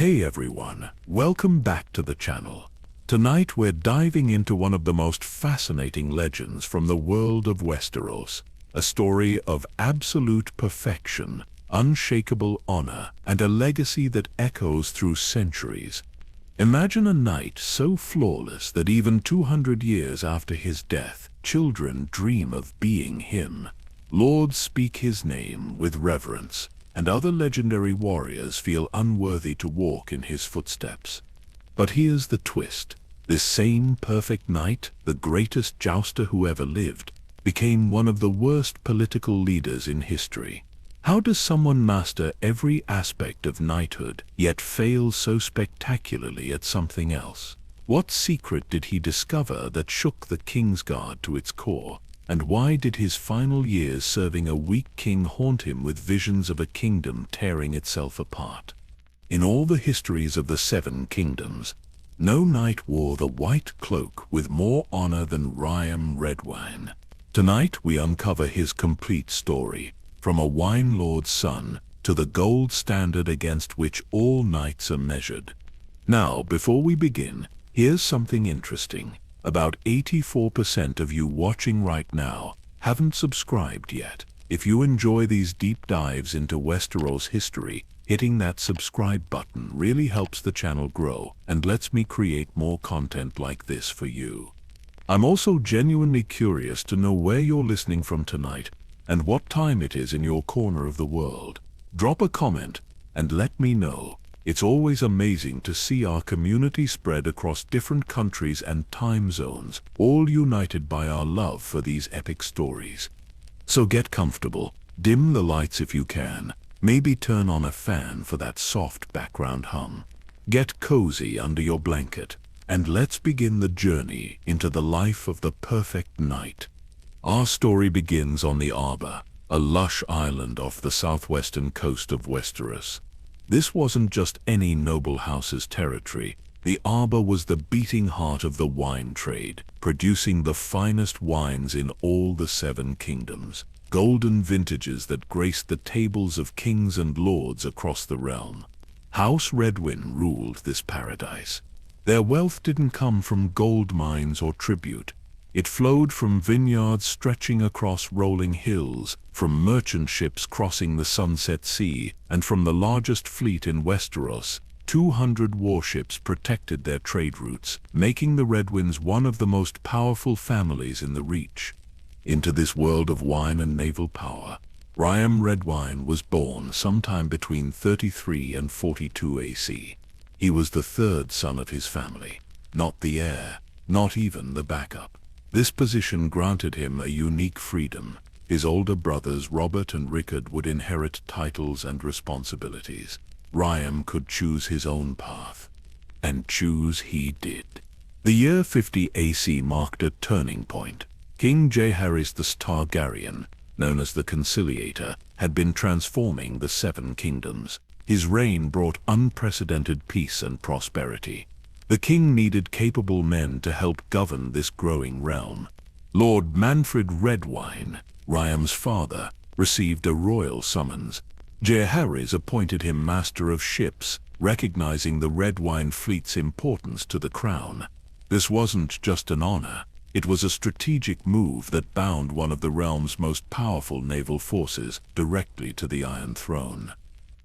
Hey everyone, welcome back to the channel. Tonight we're diving into one of the most fascinating legends from the world of Westeros, a story of absolute perfection, unshakable honor, and a legacy that echoes through centuries. Imagine a knight so flawless that even 200 years after his death, children dream of being him. Lords speak his name with reverence, and other legendary warriors feel unworthy to walk in his footsteps. But here's the twist. This same perfect knight, the greatest jouster who ever lived, became one of the worst political leaders in history. How does someone master every aspect of knighthood, yet fail so spectacularly at something else? What secret did he discover that shook the Kingsguard to its core? And why did his final years serving a weak king haunt him with visions of a kingdom tearing itself apart? In all the histories of the Seven Kingdoms, no knight wore the white cloak with more honor than Ryam Redwyne. Tonight we uncover his complete story, from a wine lord's son to the gold standard against which all knights are measured. Now, before we begin, here's something interesting. About 84% of you watching right now haven't subscribed yet. If you enjoy these deep dives into Westeros history, hitting that subscribe button really helps the channel grow and lets me create more content like this for you. I'm also genuinely curious to know where you're listening from tonight and what time it is in your corner of the world. Drop a comment and let me know. It's always amazing to see our community spread across different countries and time zones, all united by our love for these epic stories. So get comfortable, dim the lights if you can, maybe turn on a fan for that soft background hum. Get cozy under your blanket, and let's begin the journey into the life of the perfect knight. Our story begins on the Arbor, a lush island off the southwestern coast of Westeros. This wasn't just any noble house's territory. The Arbor was the beating heart of the wine trade, producing the finest wines in all the Seven Kingdoms, golden vintages that graced the tables of kings and lords across the realm. House Redwyne ruled this paradise. Their wealth didn't come from gold mines or tribute. It flowed from vineyards stretching across rolling hills, from merchant ships crossing the Sunset Sea, and from the largest fleet in Westeros. 200 warships protected their trade routes, making the Redwynes one of the most powerful families in the Reach. Into this world of wine and naval power, Ryam Redwyne was born sometime between 33 and 42 AC. He was the third son of his family, not the heir, not even the backup. This position granted him a unique freedom. His older brothers Robert and Rickard would inherit titles and responsibilities. Ryam could choose his own path. And choose he did. The year 50 AC marked a turning point. King Jaehaerys the Targaryen, known as the Conciliator, had been transforming the Seven Kingdoms. His reign brought unprecedented peace and prosperity. The king needed capable men to help govern this growing realm. Lord Manfred Redwyne, Ryam's father, received a royal summons. Jaehaerys appointed him master of ships, recognizing the Redwyne fleet's importance to the crown. This wasn't just an honor, it was a strategic move that bound one of the realm's most powerful naval forces directly to the Iron Throne.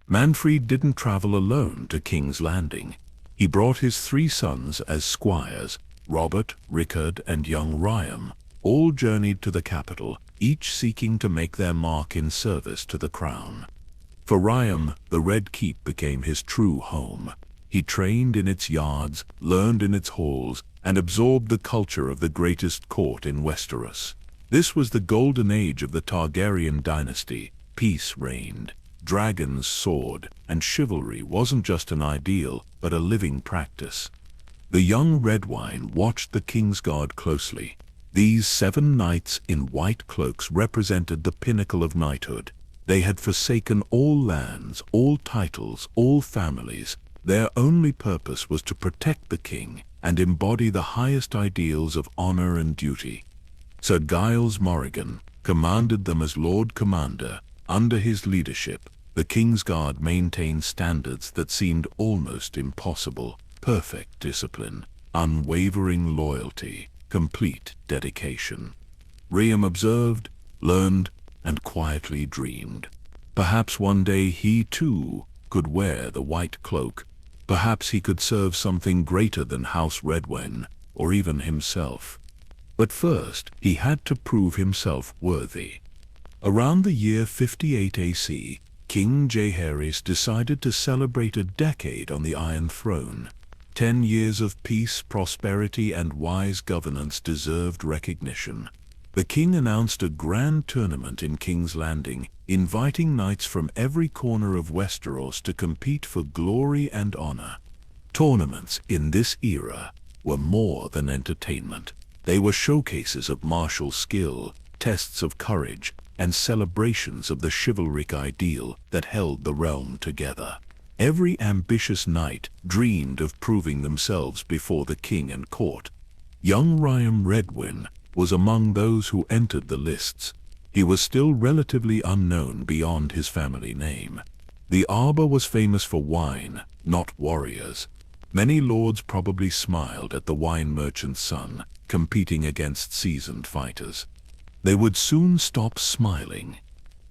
Manfred didn't travel alone to King's Landing. He brought his 3 sons as squires. Robert, Rickard, and young Ryam all journeyed to the capital, each seeking to make their mark in service to the crown. For Ryam, the Red Keep became his true home. He trained in its yards, learned in its halls, and absorbed the culture of the greatest court in Westeros. This was the golden age of the Targaryen dynasty. Peace reigned. Dragons soared, and chivalry wasn't just an ideal, but a living practice. The young Redwyne watched the Kingsguard closely. These 7 knights in white cloaks represented the pinnacle of knighthood. They had forsaken all lands, all titles, all families. Their only purpose was to protect the king and embody the highest ideals of honor and duty. Sir Giles Morrigan commanded them as Lord Commander. Under his leadership, The Kingsguard maintained standards that seemed almost impossible: perfect discipline, unwavering loyalty, complete dedication. Ryam observed, learned, and quietly dreamed. Perhaps one day he too could wear the white cloak. Perhaps he could serve something greater than House Redwyne, or even himself. But first, he had to prove himself worthy. Around the year 58 AC, King Jaehaerys decided to celebrate a decade on the Iron Throne. 10 years of peace, prosperity, and wise governance deserved recognition. The king announced a grand tournament in King's Landing, inviting knights from every corner of Westeros to compete for glory and honor. Tournaments in this era were more than entertainment. They were showcases of martial skill, tests of courage, and celebrations of the chivalric ideal that held the realm together. Every ambitious knight dreamed of proving themselves before the king and court. Young Ryam Redwyne was among those who entered the lists. He was still relatively unknown beyond his family name. The Arbor was famous for wine, not warriors. Many lords probably smiled at the wine merchant's son, competing against seasoned fighters. They would soon stop smiling.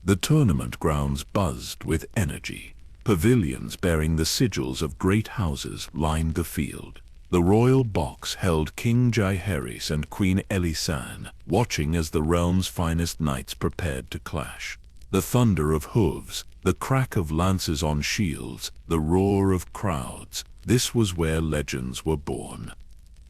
The tournament grounds buzzed with energy. Pavilions bearing the sigils of great houses lined the field. The royal box held King Jaehaerys and Queen Elisane, watching as the realm's finest knights prepared to clash. The thunder of hooves, the crack of lances on shields, the roar of crowds, this was where legends were born.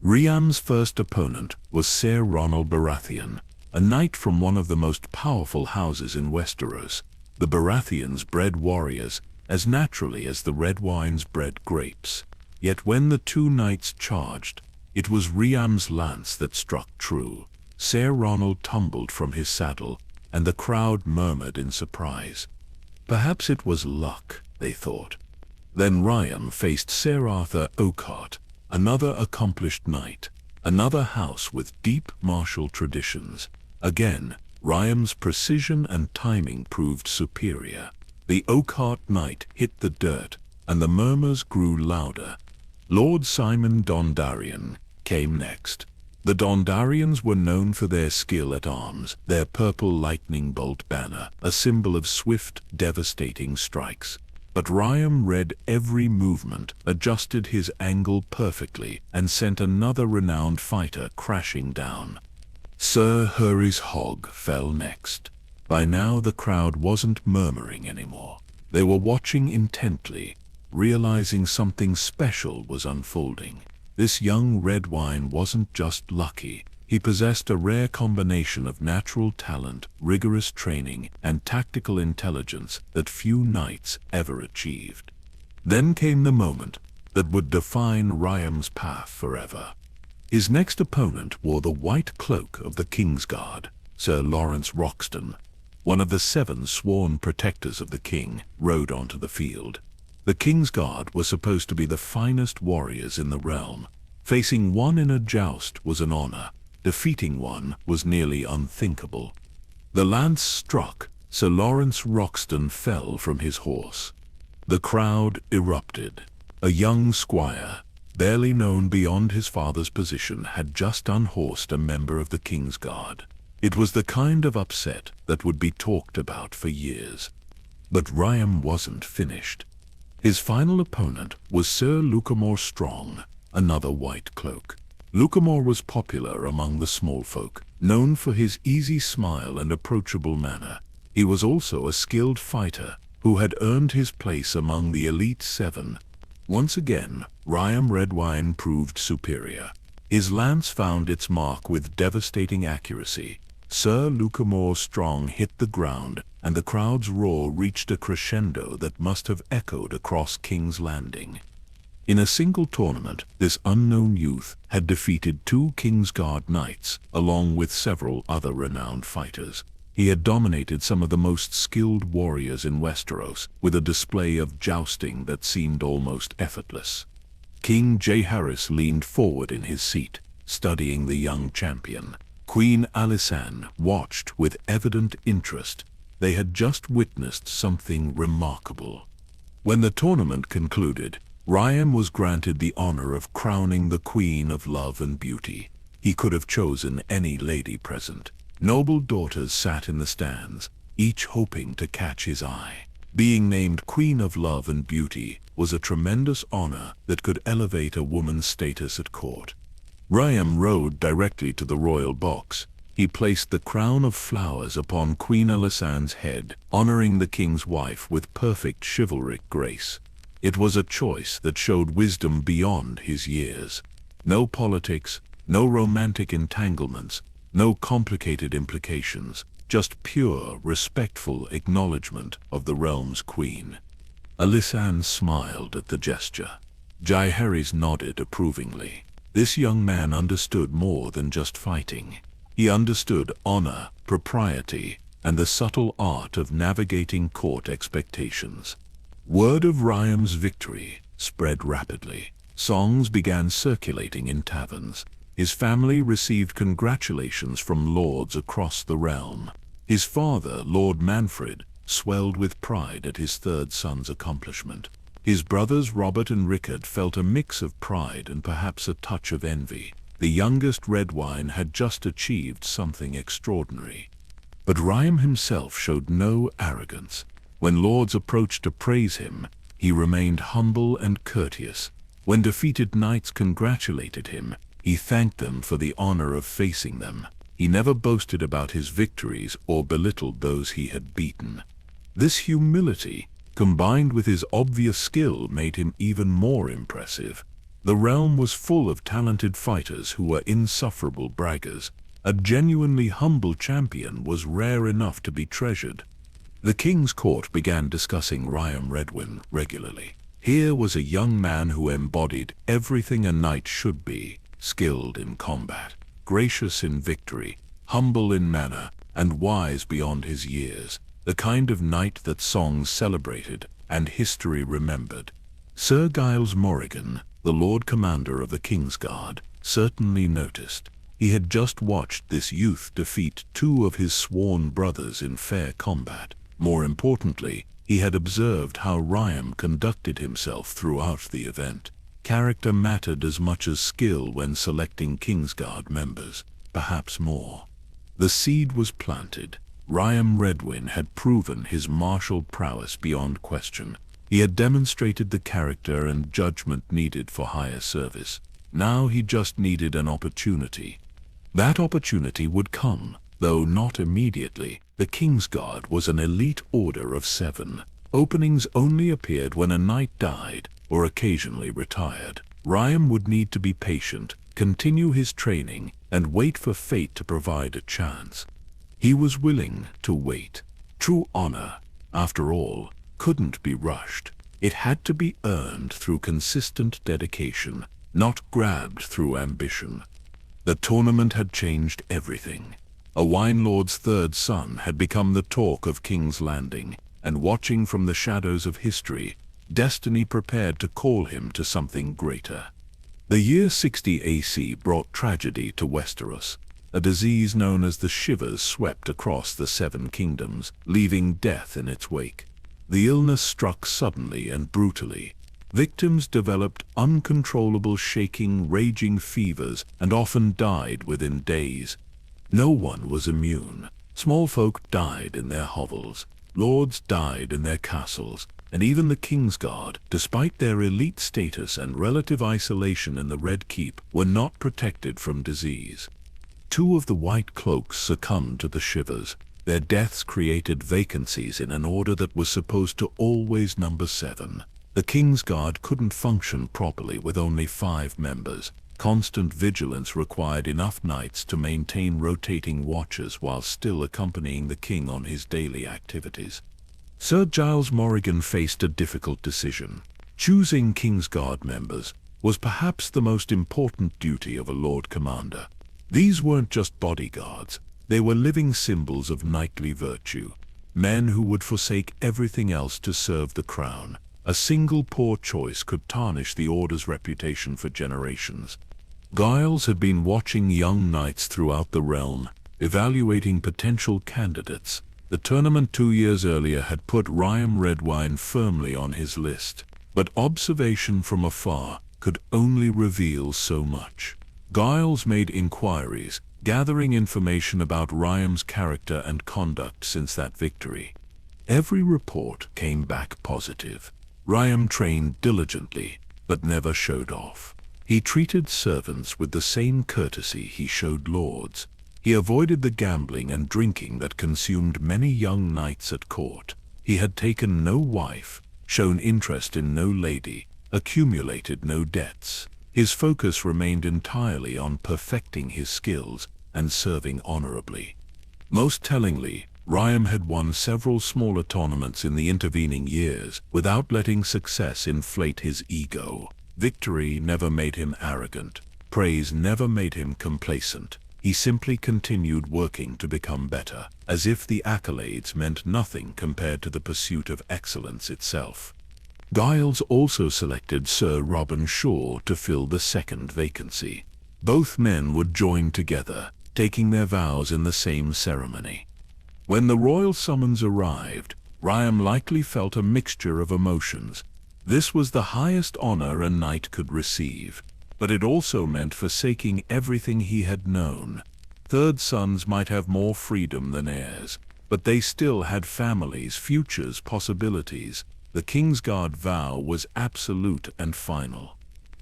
Ryam's first opponent was Ser Ronald Baratheon, a knight from one of the most powerful houses in Westeros. The Baratheons bred warriors as naturally as the Redwynes bred grapes. Yet when the two knights charged, it was Ryam's lance that struck true. Ser Ronald tumbled from his saddle, and the crowd murmured in surprise. Perhaps it was luck, they thought. Then Ryam faced Ser Arthur Oakheart, another accomplished knight, another house with deep martial traditions. Again, Ryam's precision and timing proved superior. The Oakheart knight hit the dirt, and the murmurs grew louder. Lord Simon Dondarrion came next. The Dondarrions were known for their skill at arms, their purple lightning bolt banner, a symbol of swift, devastating strikes. But Ryam read every movement, adjusted his angle perfectly, and sent another renowned fighter crashing down. Sir Hurry's Hog fell next. By now the crowd wasn't murmuring anymore. They were watching intently, realizing something special was unfolding. This young Redwyne wasn't just lucky. He possessed a rare combination of natural talent, rigorous training, and tactical intelligence that few knights ever achieved. Then came the moment that would define Ryam's path forever. His next opponent wore the white cloak of the Kingsguard. Sir Lawrence Roxton, one of the 7 sworn protectors of the king, rode onto the field. The Kingsguard were supposed to be the finest warriors in the realm. Facing one in a joust was an honor. Defeating one was nearly unthinkable. The lance struck. Sir Lawrence Roxton fell from his horse. The crowd erupted. A young squire, barely known beyond his father's position, had just unhorsed a member of the Kingsguard. It was the kind of upset that would be talked about for years. But Ryam wasn't finished. His final opponent was Sir Lucamore Strong, another white cloak. Lucamore was popular among the small folk, known for his easy smile and approachable manner. He was also a skilled fighter who had earned his place among the Elite 7. Once again, Ryam Redwyne proved superior. His lance found its mark with devastating accuracy. Sir Lucamore Strong hit the ground, and the crowd's roar reached a crescendo that must have echoed across King's Landing. In a single tournament, this unknown youth had defeated 2 Kingsguard knights, along with several other renowned fighters. He had dominated some of the most skilled warriors in Westeros, with a display of jousting that seemed almost effortless. King Jaehaerys leaned forward in his seat, studying the young champion. Queen Elisane watched with evident interest. They had just witnessed something remarkable. When the tournament concluded, Ryam was granted the honor of crowning the Queen of Love and Beauty. He could have chosen any lady present. Noble daughters sat in the stands, each hoping to catch his eye. Being named Queen of Love and Beauty was a tremendous honor that could elevate a woman's status at court. Ryam rode directly to the royal box. He placed the crown of flowers upon Queen Alisanne's head, honoring the king's wife with perfect chivalric grace. It was a choice that showed wisdom beyond his years. No politics, no romantic entanglements, no complicated implications, just pure, respectful acknowledgement of the realm's queen. Alisanne smiled at the gesture. Jaehaerys nodded approvingly. This young man understood more than just fighting. He understood honor, propriety, and the subtle art of navigating court expectations. Word of Ryam's victory spread rapidly. Songs began circulating in taverns. His family received congratulations from lords across the realm. His father, Lord Manfred, swelled with pride at his third son's accomplishment. His brothers Robert and Rickard felt a mix of pride and perhaps a touch of envy. The youngest Redwyne had just achieved something extraordinary. But Ryam himself showed no arrogance. When lords approached to praise him, he remained humble and courteous. When defeated knights congratulated him, he thanked them for the honor of facing them. He never boasted about his victories or belittled those he had beaten. This humility, combined with his obvious skill, made him even more impressive. The realm was full of talented fighters who were insufferable braggers. A genuinely humble champion was rare enough to be treasured. The king's court began discussing Ryam Redwyne regularly. Here was a young man who embodied everything a knight should be: skilled in combat, gracious in victory, humble in manner, and wise beyond his years, the kind of knight that songs celebrated and history remembered. Sir Giles Morrigan, the Lord Commander of the Kingsguard, certainly noticed. He had just watched this youth defeat two of his sworn brothers in fair combat. More importantly, he had observed how Ryam conducted himself throughout the event. Character mattered as much as skill when selecting Kingsguard members, perhaps more. The seed was planted. Ryam Redwyne had proven his martial prowess beyond question. He had demonstrated the character and judgment needed for higher service. Now he just needed an opportunity. That opportunity would come, though not immediately. The Kingsguard was an elite order of 7. Openings only appeared when a knight died or occasionally retired. Ryam would need to be patient, continue his training, and wait for fate to provide a chance. He was willing to wait. True honor, after all, couldn't be rushed. It had to be earned through consistent dedication, not grabbed through ambition. The tournament had changed everything. A wine lord's third son had become the talk of King's Landing, and watching from the shadows of history, destiny prepared to call him to something greater. The year 60 AC brought tragedy to Westeros. A disease known as the Shivers swept across the 7 kingdoms, leaving death in its wake. The illness struck suddenly and brutally. Victims developed uncontrollable shaking, raging fevers, and often died within days. No one was immune. Small folk died in their hovels, lords died in their castles, and even the Kingsguard, despite their elite status and relative isolation in the Red Keep, were not protected from disease. 2 of the White Cloaks succumbed to the Shivers. Their deaths created vacancies in an order that was supposed to always number 7. The Kingsguard couldn't function properly with only 5 members. Constant vigilance required enough knights to maintain rotating watches while still accompanying the king on his daily activities. Sir Giles Morrigan faced a difficult decision. Choosing Kingsguard members was perhaps the most important duty of a Lord Commander. These weren't just bodyguards, they were living symbols of knightly virtue, men who would forsake everything else to serve the crown. A single poor choice could tarnish the Order's reputation for generations. Giles had been watching young knights throughout the realm, evaluating potential candidates. The tournament 2 years earlier had put Ryam Redwyne firmly on his list, but observation from afar could only reveal so much. Giles made inquiries, gathering information about Ryam's character and conduct since that victory. Every report came back positive. Ryam trained diligently, but never showed off. He treated servants with the same courtesy he showed lords. He avoided the gambling and drinking that consumed many young knights at court. He had taken no wife, shown interest in no lady, accumulated no debts. His focus remained entirely on perfecting his skills and serving honorably. Most tellingly, Ryam had won several smaller tournaments in the intervening years without letting success inflate his ego. Victory never made him arrogant. Praise never made him complacent. He simply continued working to become better, as if the accolades meant nothing compared to the pursuit of excellence itself. Giles also selected Sir Robin Shaw to fill the second vacancy. Both men would join together, taking their vows in the same ceremony. When the royal summons arrived, Ryam likely felt a mixture of emotions. This was the highest honor a knight could receive, but it also meant forsaking everything he had known. Third sons might have more freedom than heirs, but they still had families, futures, possibilities. The Kingsguard vow was absolute and final.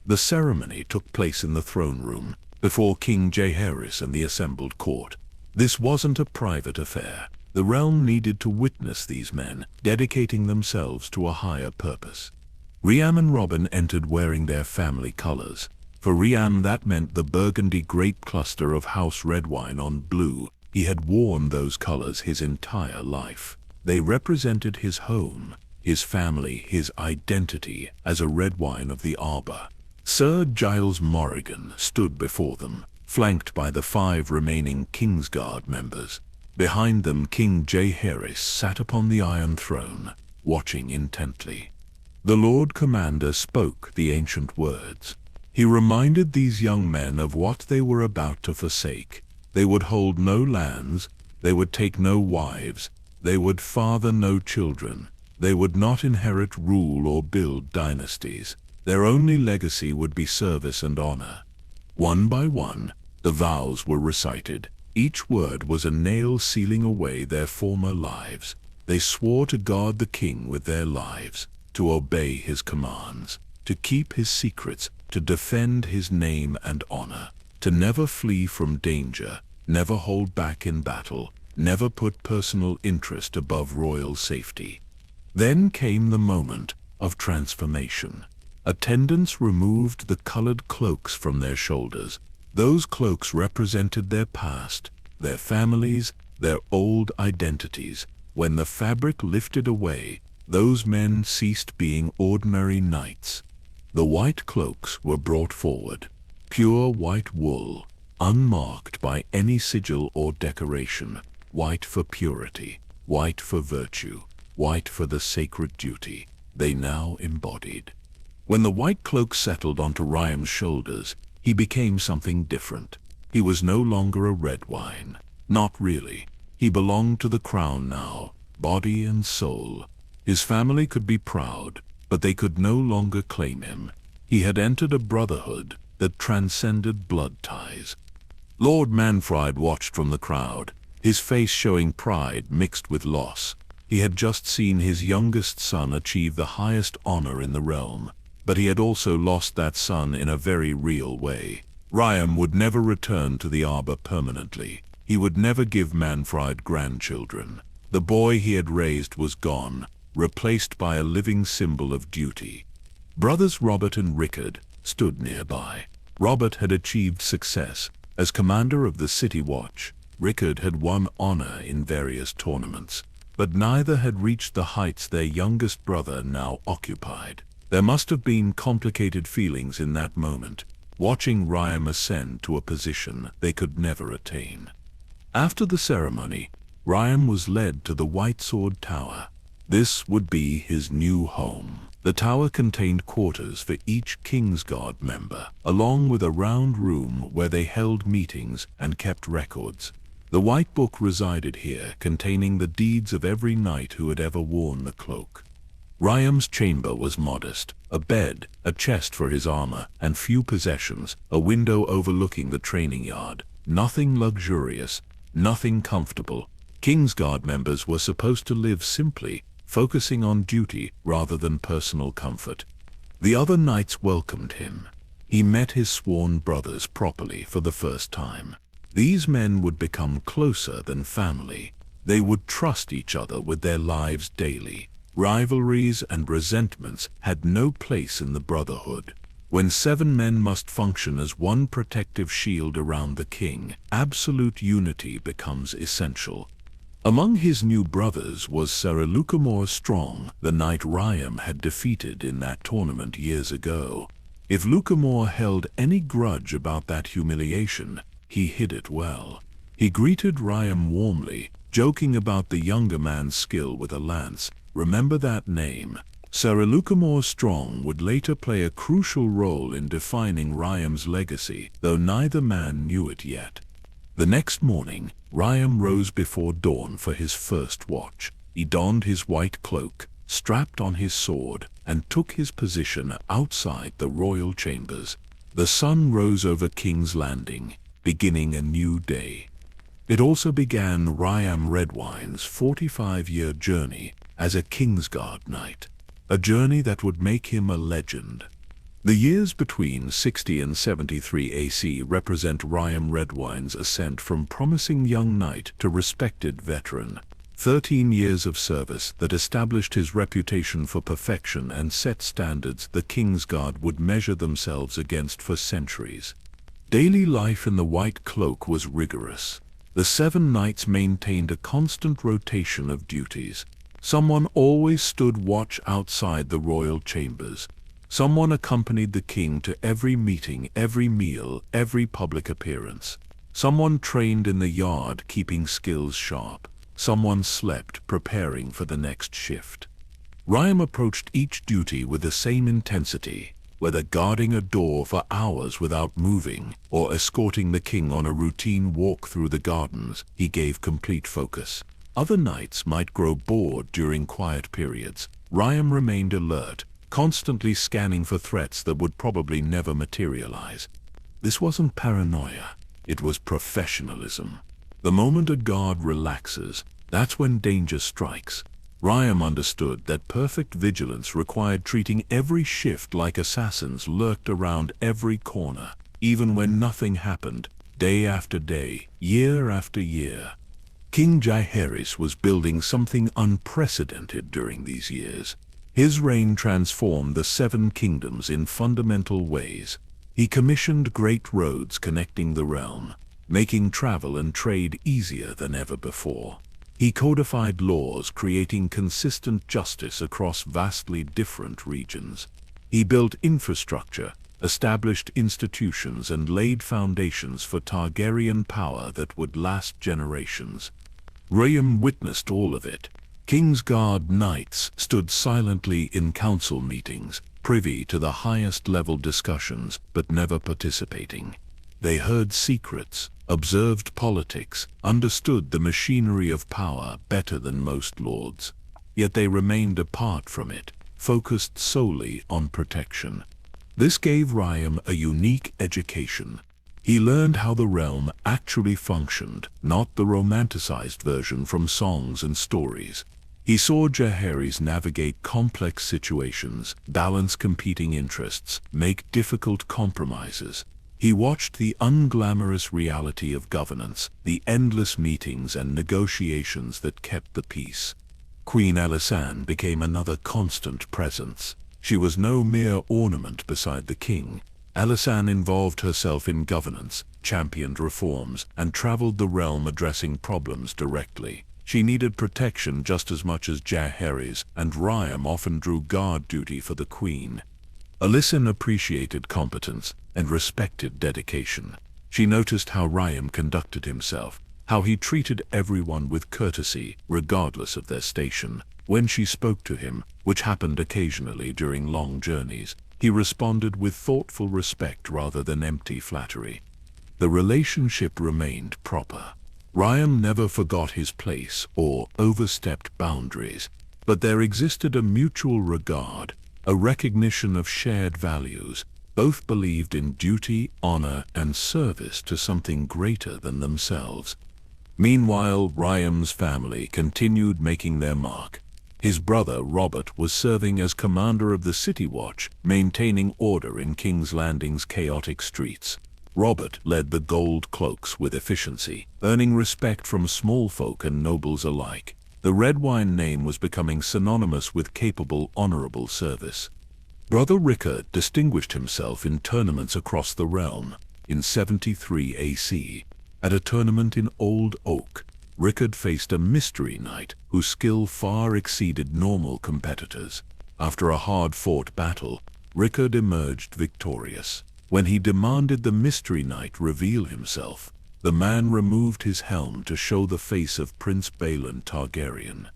The ceremony took place in the throne room, before King Jaehaerys and the assembled court. This wasn't a private affair. The realm needed to witness these men, dedicating themselves to a higher purpose. Ryam and Robin entered wearing their family colors. For Ryam that meant the burgundy grape cluster of House Redwyne on blue. He had worn those colors his entire life. They represented his home, his family, his identity as a Redwyne of the Arbor. Sir Giles Morrigan stood before them, flanked by the 5 remaining Kingsguard members. Behind them King Jaehaerys sat upon the Iron Throne, watching intently. The Lord Commander spoke the ancient words. He reminded these young men of what they were about to forsake. They would hold no lands, they would take no wives, they would father no children, they would not inherit rule or build dynasties. Their only legacy would be service and honor. One by one, the vows were recited. Each word was a nail sealing away their former lives. They swore to guard the king with their lives, to obey his commands, to keep his secrets, to defend his name and honor, to never flee from danger, never hold back in battle, never put personal interest above royal safety. Then came the moment of transformation. Attendants removed the colored cloaks from their shoulders. Those cloaks represented their past, their families, their old identities. When the fabric lifted away, those men ceased being ordinary knights. The white cloaks were brought forward, pure white wool, unmarked by any sigil or decoration, white for purity, white for virtue, white for the sacred duty they now embodied. When the white cloak settled onto Ryam's shoulders, he became something different. He was no longer a Redwyne. Not really. He belonged to the crown now, body and soul. His family could be proud, but they could no longer claim him. He had entered a brotherhood that transcended blood ties. Lord Manfred watched from the crowd, his face showing pride mixed with loss. He had just seen his youngest son achieve the highest honor in the realm, but he had also lost that son in a very real way. Ryam would never return to the Arbor permanently. He would never give Manfred grandchildren. The boy he had raised was gone, replaced by a living symbol of duty. Brothers Robert and Rickard stood nearby. Robert had achieved success as commander of the City Watch. Rickard had won honor in various tournaments, but neither had reached the heights their youngest brother now occupied. There must have been complicated feelings in that moment, watching Ryam ascend to a position they could never attain. After the ceremony, Ryam was led to the White Sword Tower. This would be his new home. The tower contained quarters for each Kingsguard member, along with a round room where they held meetings and kept records. The White Book resided here, containing the deeds of every knight who had ever worn the cloak. Ryam's chamber was modest: a bed, a chest for his armor, and few possessions, a window overlooking the training yard. Nothing luxurious, nothing comfortable. Kingsguard members were supposed to live simply, focusing on duty rather than personal comfort. The other knights welcomed him. He met his sworn brothers properly for the first time. These men would become closer than family. They would trust each other with their lives daily. Rivalries and resentments had no place in the brotherhood. When 7 men must function as one protective shield around the king, absolute unity becomes essential. Among his new brothers was Sir Lucanor Strong, the knight Ryam had defeated in that tournament years ago. If Lucanor held any grudge about that humiliation, he hid it well. He greeted Ryam warmly, joking about the younger man's skill with a lance. Remember that name. Sir Lucanor Strong would later play a crucial role in defining Ryam's legacy, though neither man knew it yet. The next morning, Ryam rose before dawn for his first watch. He donned his white cloak, strapped on his sword, and took his position outside the royal chambers. The sun rose over King's Landing, beginning a new day. It also began Ryam Redwyne's 45-year journey as a Kingsguard knight, a journey that would make him a legend. The years between 60 and 73 AC represent Ryam Redwyne's ascent from promising young knight to respected veteran. 13 years of service that established his reputation for perfection and set standards the Kingsguard would measure themselves against for centuries. Daily life in the White Cloak was rigorous. The 7 knights maintained a constant rotation of duties. Someone always stood watch outside the royal chambers. Someone accompanied the king to every meeting, every meal, every public appearance. Someone trained in the yard, keeping skills sharp. Someone slept, preparing for the next shift. Ryam approached each duty with the same intensity, whether guarding a door for hours without moving or escorting the king on a routine walk through the gardens. He gave complete focus. Other knights might grow bored during quiet periods. Ryam remained alert, constantly scanning for threats that would probably never materialize. This wasn't paranoia, it was professionalism. The moment a guard relaxes, that's when danger strikes. Ryam understood that perfect vigilance required treating every shift like assassins lurked around every corner, even when nothing happened, day after day, year after year. King Jaehaerys was building something unprecedented during these years. His reign transformed the 7 kingdoms in fundamental ways. He commissioned great roads connecting the realm, making travel and trade easier than ever before. He codified laws, creating consistent justice across vastly different regions. He built infrastructure, established institutions, and laid foundations for Targaryen power that would last generations. Ryam witnessed all of it. Kingsguard knights stood silently in council meetings, privy to the highest-level discussions, but never participating. They heard secrets, observed politics, understood the machinery of power better than most lords. Yet they remained apart from it, focused solely on protection. This gave Ryam a unique education. He learned how the realm actually functioned, not the romanticized version from songs and stories. He saw Jaehaerys navigate complex situations, balance competing interests, make difficult compromises. He watched the unglamorous reality of governance, the endless meetings and negotiations that kept the peace. Queen Alysanne became another constant presence. She was no mere ornament beside the king. Alysanne involved herself in governance, championed reforms, and traveled the realm addressing problems directly. She needed protection just as much as Jaehaerys, and Ryam often drew guard duty for the queen. Alysanne appreciated competence and respected dedication. She noticed how Ryam conducted himself, how he treated everyone with courtesy, regardless of their station. When she spoke to him, which happened occasionally during long journeys, he responded with thoughtful respect rather than empty flattery. The relationship remained proper. Ryam never forgot his place or overstepped boundaries, but there existed a mutual regard, a recognition of shared values. Both believed in duty, honor, and service to something greater than themselves. Meanwhile, Ryam's family continued making their mark. His brother, Robert, was serving as commander of the City Watch, maintaining order in King's Landing's chaotic streets. Robert led the Gold Cloaks with efficiency, earning respect from small folk and nobles alike. The Redwyne name was becoming synonymous with capable, honorable service. Brother Rickard distinguished himself in tournaments across the realm. In 73 AC, at a tournament in Old Oak, Rickard faced a mystery knight whose skill far exceeded normal competitors. After a hard-fought battle, Rickard emerged victorious. When he demanded the mystery knight reveal himself, the man removed his helm to show the face of Prince Balon Targaryen.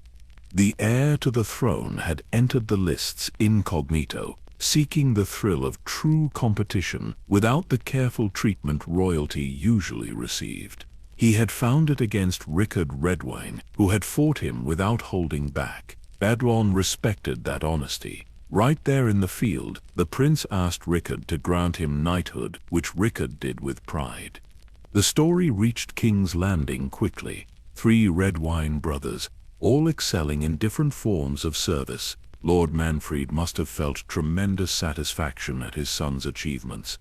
The heir to the throne had entered the lists incognito, seeking the thrill of true competition without the careful treatment royalty usually received. He had found it against Rickard Redwyne, who had fought him without holding back. Redwyne respected that honesty. Right there in the field, the prince asked Rickard to grant him knighthood, which Rickard did with pride. The story reached King's Landing quickly. 3 Redwyne brothers, all excelling in different forms of service. Lord Manfred must have felt tremendous satisfaction at his son's achievements.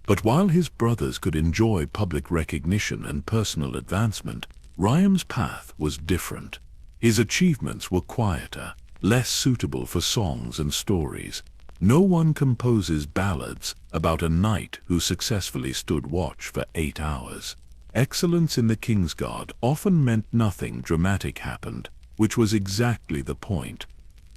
But while his brothers could enjoy public recognition and personal advancement, Ryam's path was different. His achievements were quieter, less suitable for songs and stories. No one composes ballads about a knight who successfully stood watch for 8 hours. Excellence in the Kingsguard often meant nothing dramatic happened, which was exactly the point.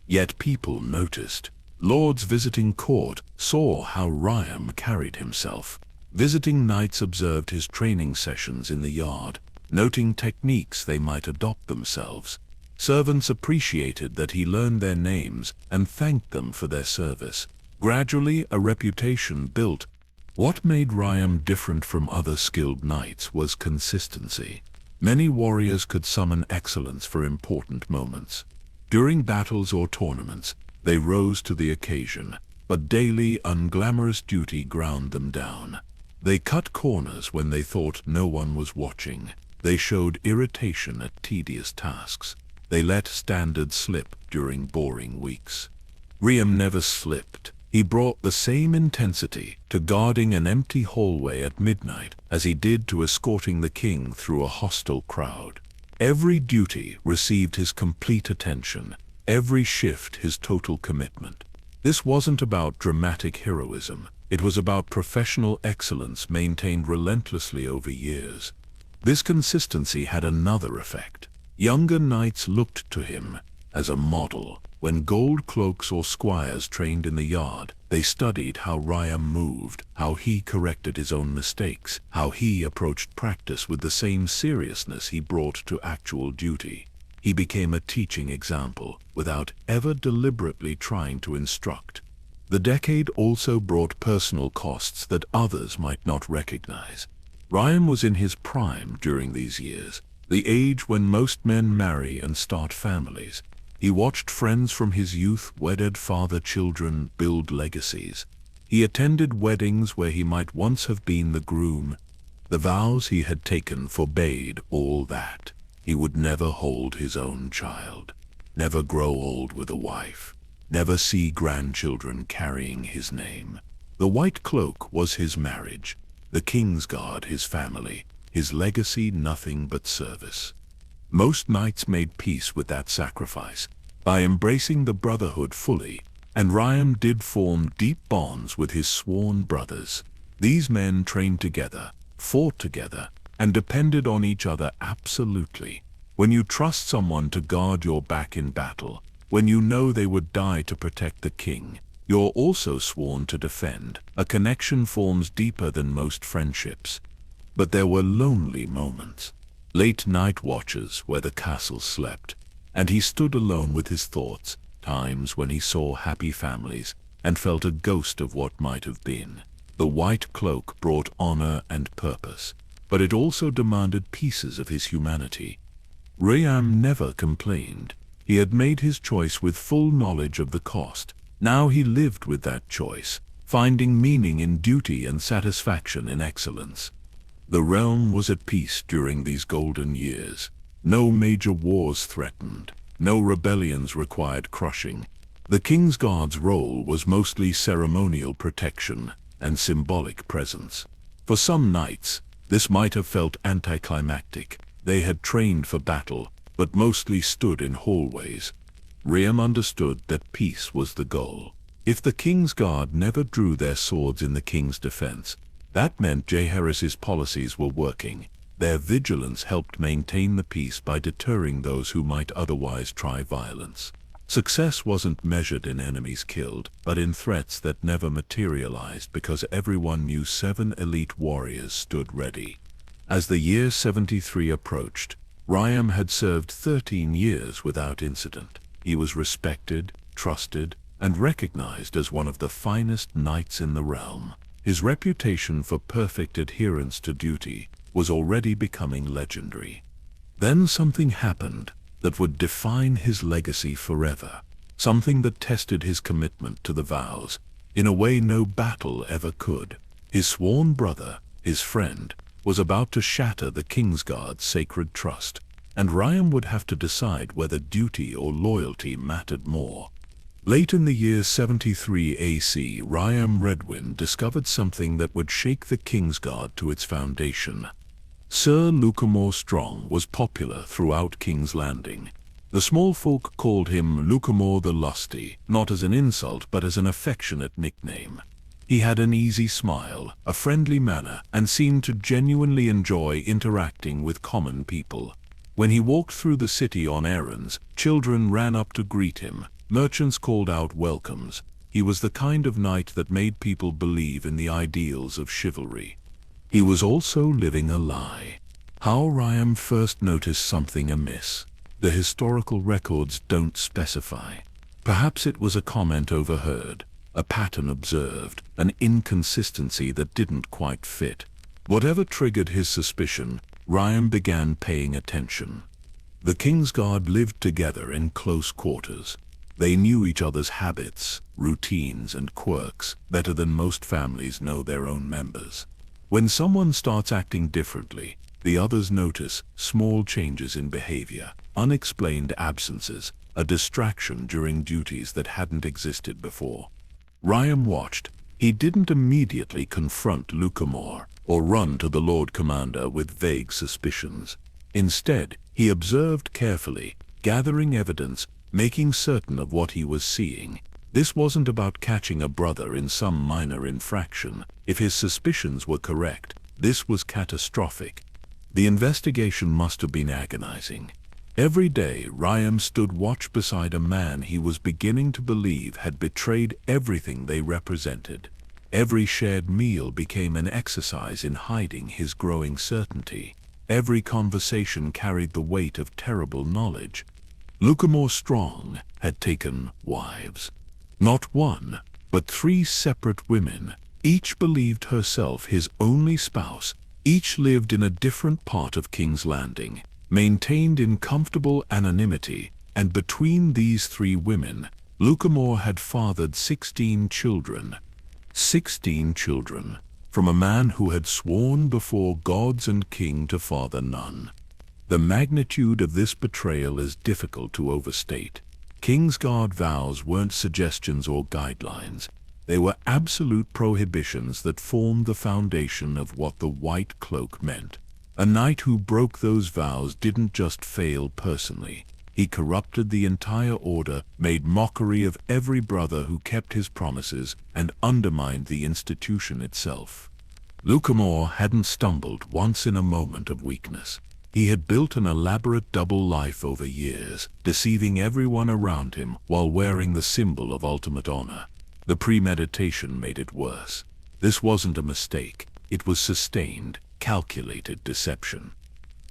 Yet people noticed. Lords visiting court saw how Ryam carried himself. Visiting knights observed his training sessions in the yard, noting techniques they might adopt themselves. Servants appreciated that he learned their names and thanked them for their service. Gradually, a reputation built. What made Ryam different from other skilled knights was consistency. Many warriors could summon excellence for important moments. During battles or tournaments, they rose to the occasion, but daily, unglamorous duty ground them down. They cut corners when they thought no one was watching. They showed irritation at tedious tasks. They let standards slip during boring weeks. Ryam never slipped. He brought the same intensity to guarding an empty hallway at midnight as he did to escorting the king through a hostile crowd. Every duty received his complete attention, every shift his total commitment. This wasn't about dramatic heroism. It was about professional excellence maintained relentlessly over years. This consistency had another effect. Younger knights looked to him as a model. When gold cloaks or squires trained in the yard, they studied how Ryam moved, how he corrected his own mistakes, how he approached practice with the same seriousness he brought to actual duty. He became a teaching example, without ever deliberately trying to instruct. The decade also brought personal costs that others might not recognize. Ryam was in his prime during these years, the age when most men marry and start families. He watched friends from his youth wedded father-children build legacies. He attended weddings where he might once have been the groom. The vows he had taken forbade all that. He would never hold his own child, never grow old with a wife, never see grandchildren carrying his name. The white cloak was his marriage, the Kingsguard his family, his legacy nothing but service. Most knights made peace with that sacrifice by embracing the brotherhood fully, and Ryam did form deep bonds with his sworn brothers. These men trained together, fought together, and depended on each other absolutely. When you trust someone to guard your back in battle, when you know they would die to protect the king, you're also sworn to defend. A connection forms deeper than most friendships. But there were lonely moments. Late night watches where the castle slept, and he stood alone with his thoughts, times when he saw happy families and felt a ghost of what might have been. The white cloak brought honor and purpose, but it also demanded pieces of his humanity. Ryam never complained. He had made his choice with full knowledge of the cost. Now he lived with that choice, finding meaning in duty and satisfaction in excellence. The realm was at peace during these golden years. No major wars threatened. No rebellions required crushing. The Kingsguard's role was mostly ceremonial protection and symbolic presence. For some knights, this might have felt anticlimactic. They had trained for battle, but mostly stood in hallways. Ryam understood that peace was the goal. If the Kingsguard never drew their swords in the king's defense, that meant Jaehaerys's policies were working. Their vigilance helped maintain the peace by deterring those who might otherwise try violence. Success wasn't measured in enemies killed, but in threats that never materialized because everyone knew 7 elite warriors stood ready. As the year 73 approached, Ryam had served 13 years without incident. He was respected, trusted, and recognized as one of the finest knights in the realm. His reputation for perfect adherence to duty was already becoming legendary. Then something happened that would define his legacy forever. Something that tested his commitment to the vows in a way no battle ever could. His sworn brother, his friend, was about to shatter the Kingsguard's sacred trust, and Ryam would have to decide whether duty or loyalty mattered more. Late in the year 73 AC, Ryam Redwyne discovered something that would shake the Kingsguard to its foundation. Sir Lucamore Strong was popular throughout King's Landing. The small folk called him Lucamore the Lusty, not as an insult but as an affectionate nickname. He had an easy smile, a friendly manner, and seemed to genuinely enjoy interacting with common people. When he walked through the city on errands, children ran up to greet him. Merchants called out welcomes. He was the kind of knight that made people believe in the ideals of chivalry. He was also living a lie. How Ryam first noticed something amiss. The historical records don't specify. Perhaps it was a comment overheard, a pattern observed, an inconsistency that didn't quite fit. Whatever triggered his suspicion, Ryam began paying attention. The Kingsguard lived together in close quarters. They knew each other's habits, routines, and quirks better than most families know their own members. When someone starts acting differently, the others notice small changes in behavior, unexplained absences, a distraction during duties that hadn't existed before. Ryam watched. He didn't immediately confront Lucamore or run to the Lord Commander with vague suspicions. Instead, he observed carefully, gathering evidence, making certain of what he was seeing. This wasn't about catching a brother in some minor infraction. If his suspicions were correct, this was catastrophic. The investigation must have been agonizing. Every day, Ryam stood watch beside a man he was beginning to believe had betrayed everything they represented. Every shared meal became an exercise in hiding his growing certainty. Every conversation carried the weight of terrible knowledge. Lucamore Strong had taken wives. Not one, but 3 separate women. Each believed herself his only spouse. Each lived in a different part of King's Landing, maintained in comfortable anonymity, and between these 3 women, Lucamore had fathered 16 children. 16 children, from a man who had sworn before gods and king to father none. The magnitude of this betrayal is difficult to overstate. Kingsguard vows weren't suggestions or guidelines. They were absolute prohibitions that formed the foundation of what the White Cloak meant. A knight who broke those vows didn't just fail personally. He corrupted the entire order, made mockery of every brother who kept his promises, and undermined the institution itself. Lucamore hadn't stumbled once in a moment of weakness. He had built an elaborate double life over years, deceiving everyone around him while wearing the symbol of ultimate honor. The premeditation made it worse. This wasn't a mistake. It was sustained, calculated deception.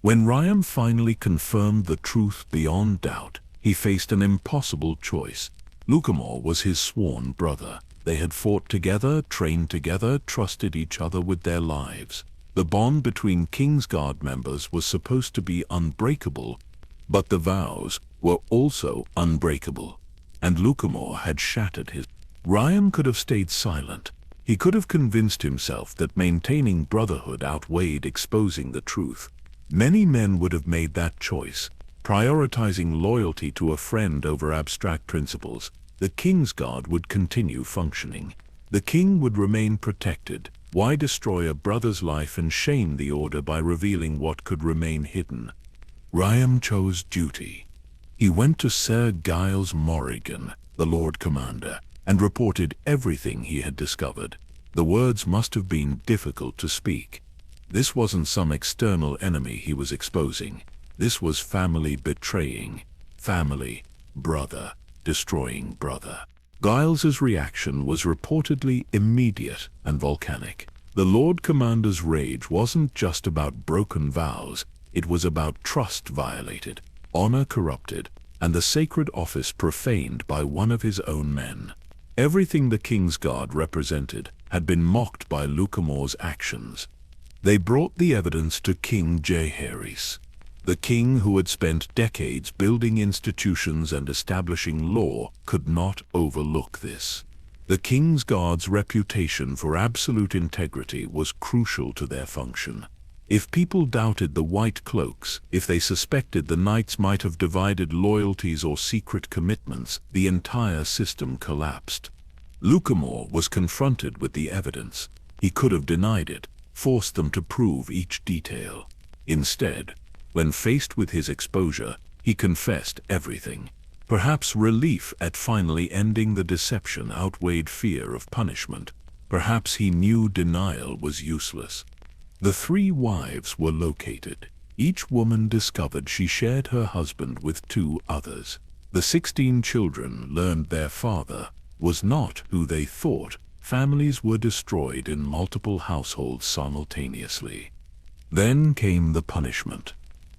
When Ryam finally confirmed the truth beyond doubt, he faced an impossible choice. Lucamore was his sworn brother. They had fought together, trained together, trusted each other with their lives. The bond between Kingsguard members was supposed to be unbreakable, but the vows were also unbreakable, and Lucamore had shattered his. Ryam could have stayed silent. He could have convinced himself that maintaining brotherhood outweighed exposing the truth. Many men would have made that choice, prioritizing loyalty to a friend over abstract principles. The Kingsguard would continue functioning. The king would remain protected. Why destroy a brother's life and shame the order by revealing what could remain hidden? Ryam chose duty. He went to Sir Giles Morrigan, the Lord Commander, and reported everything he had discovered. The words must have been difficult to speak. This wasn't some external enemy he was exposing. This was family betraying family, brother destroying brother. Giles's reaction was reportedly immediate and volcanic. The Lord Commander's rage wasn't just about broken vows, it was about trust violated, honor corrupted, and the sacred office profaned by one of his own men. Everything the Kingsguard represented had been mocked by Lucamore's actions. They brought the evidence to King Jaehaerys. The king who had spent decades building institutions and establishing law could not overlook this. The Kingsguard's reputation for absolute integrity was crucial to their function. If people doubted the White Cloaks, if they suspected the knights might have divided loyalties or secret commitments, the entire system collapsed. Lucamore was confronted with the evidence. He could have denied it, forced them to prove each detail. Instead, when faced with his exposure, he confessed everything. Perhaps relief at finally ending the deception outweighed fear of punishment. Perhaps he knew denial was useless. The 3 wives were located. Each woman discovered she shared her husband with 2 others. The 16 children learned their father was not who they thought. Families were destroyed in multiple households simultaneously. Then came the punishment.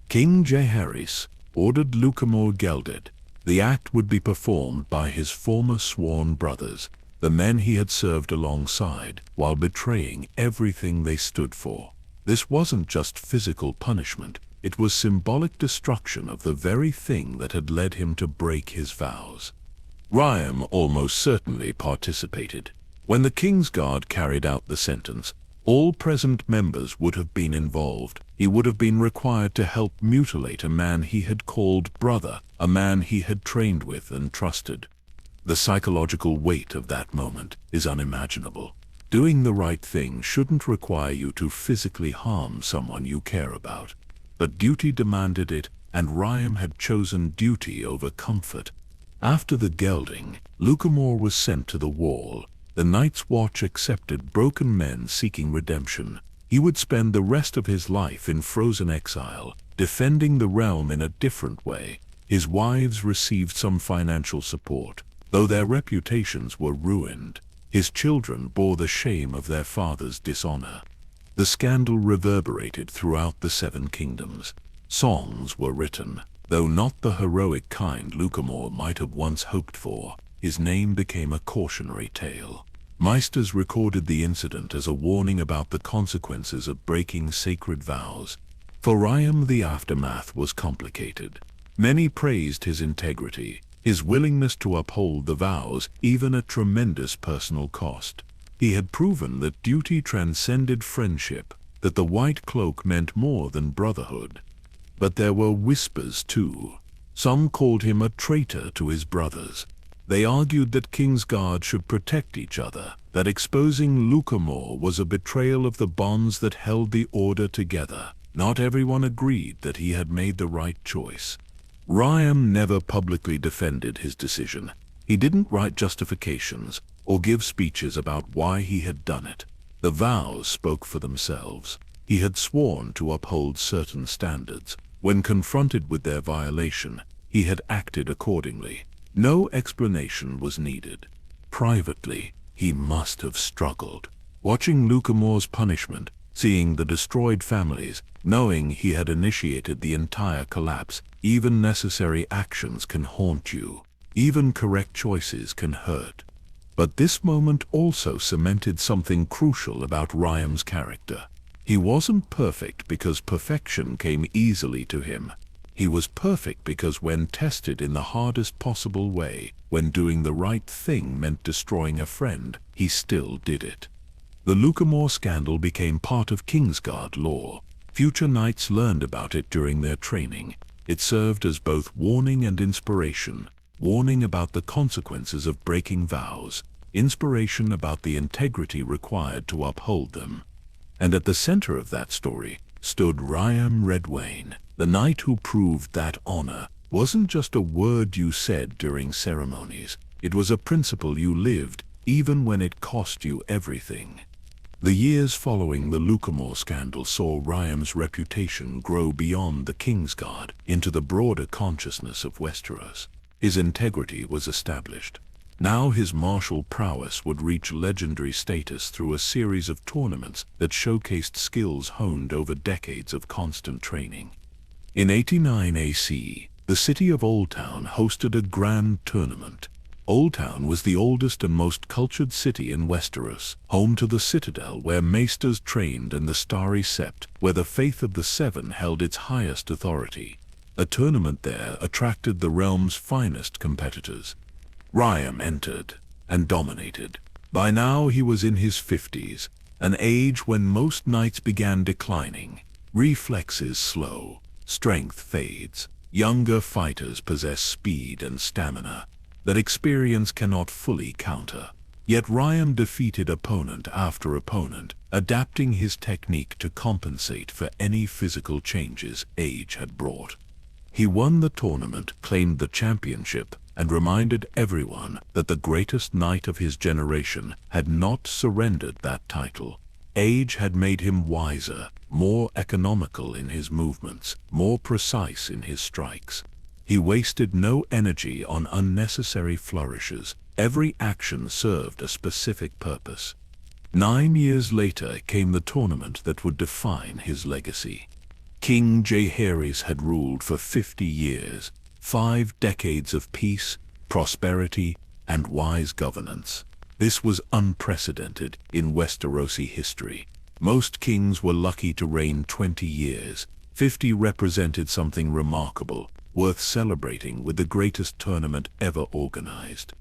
King Jaehaerys ordered Lucamore gelded. The act would be performed by his former sworn brothers, the men he had served alongside, while betraying everything they stood for. This wasn't just physical punishment, it was symbolic destruction of the very thing that had led him to break his vows. Ryam almost certainly participated. When the Kingsguard carried out the sentence, all present members would have been involved. He would have been required to help mutilate a man he had called brother, a man he had trained with and trusted. The psychological weight of that moment is unimaginable. Doing the right thing shouldn't require you to physically harm someone you care about. But duty demanded it, and Ryam had chosen duty over comfort. After the gelding, Lucamore was sent to the wall. The Night's Watch accepted broken men seeking redemption. He would spend the rest of his life in frozen exile, defending the realm in a different way. His wives received some financial support, though their reputations were ruined. His children bore the shame of their father's dishonor. The scandal reverberated throughout the 7 kingdoms. Songs were written, though not the heroic kind Lucamore might have once hoped for. His name became a cautionary tale. Meisters recorded the incident as a warning about the consequences of breaking sacred vows. For Ryam, the aftermath was complicated. Many praised his integrity, his willingness to uphold the vows, even at tremendous personal cost. He had proven that duty transcended friendship, that the White Cloak meant more than brotherhood. But there were whispers too. Some called him a traitor to his brothers. They argued that Kingsguard should protect each other, that exposing Lucamore was a betrayal of the bonds that held the order together. Not everyone agreed that he had made the right choice. Ryam never publicly defended his decision. He didn't write justifications or give speeches about why he had done it. The vows spoke for themselves. He had sworn to uphold certain standards. When confronted with their violation, he had acted accordingly. No explanation was needed. Privately, he must have struggled. Watching Lucamore's punishment, seeing the destroyed families, knowing he had initiated the entire collapse, even necessary actions can haunt you. Even correct choices can hurt. But this moment also cemented something crucial about Ryam's character. He wasn't perfect because perfection came easily to him. He was perfect because when tested in the hardest possible way, when doing the right thing meant destroying a friend, he still did it. The Lucamore scandal became part of Kingsguard lore. Future knights learned about it during their training. It served as both warning and inspiration. Warning about the consequences of breaking vows, inspiration about the integrity required to uphold them. And at the center of that story stood Ryam Redwyne, the knight who proved that honor wasn't just a word you said during ceremonies. It was a principle you lived, even when it cost you everything. The years following the Lucamore scandal saw Ryam's reputation grow beyond the Kingsguard into the broader consciousness of Westeros. His integrity was established. Now his martial prowess would reach legendary status through a series of tournaments that showcased skills honed over decades of constant training. In 89 AC, the city of Oldtown hosted a grand tournament. Oldtown was the oldest and most cultured city in Westeros, home to the Citadel where maesters trained and the Starry Sept, where the Faith of the Seven held its highest authority. A tournament there attracted the realm's finest competitors. Ryam entered and dominated. By now he was in his 50s, an age when most knights began declining. Reflexes slow, strength fades. Younger fighters possess speed and stamina that experience cannot fully counter. Yet Ryam defeated opponent after opponent, adapting his technique to compensate for any physical changes age had brought. He won the tournament, claimed the championship, and reminded everyone that the greatest knight of his generation had not surrendered that title. Age had made him wiser, more economical in his movements, more precise in his strikes. He wasted no energy on unnecessary flourishes. Every action served a specific purpose. 9 years later came the tournament that would define his legacy. King Jaehaerys had ruled for 50 years, 5 decades of peace, prosperity, and wise governance. This was unprecedented in Westerosi history. Most kings were lucky to reign 20 years. 50 represented something remarkable, worth celebrating with the greatest tournament ever organized.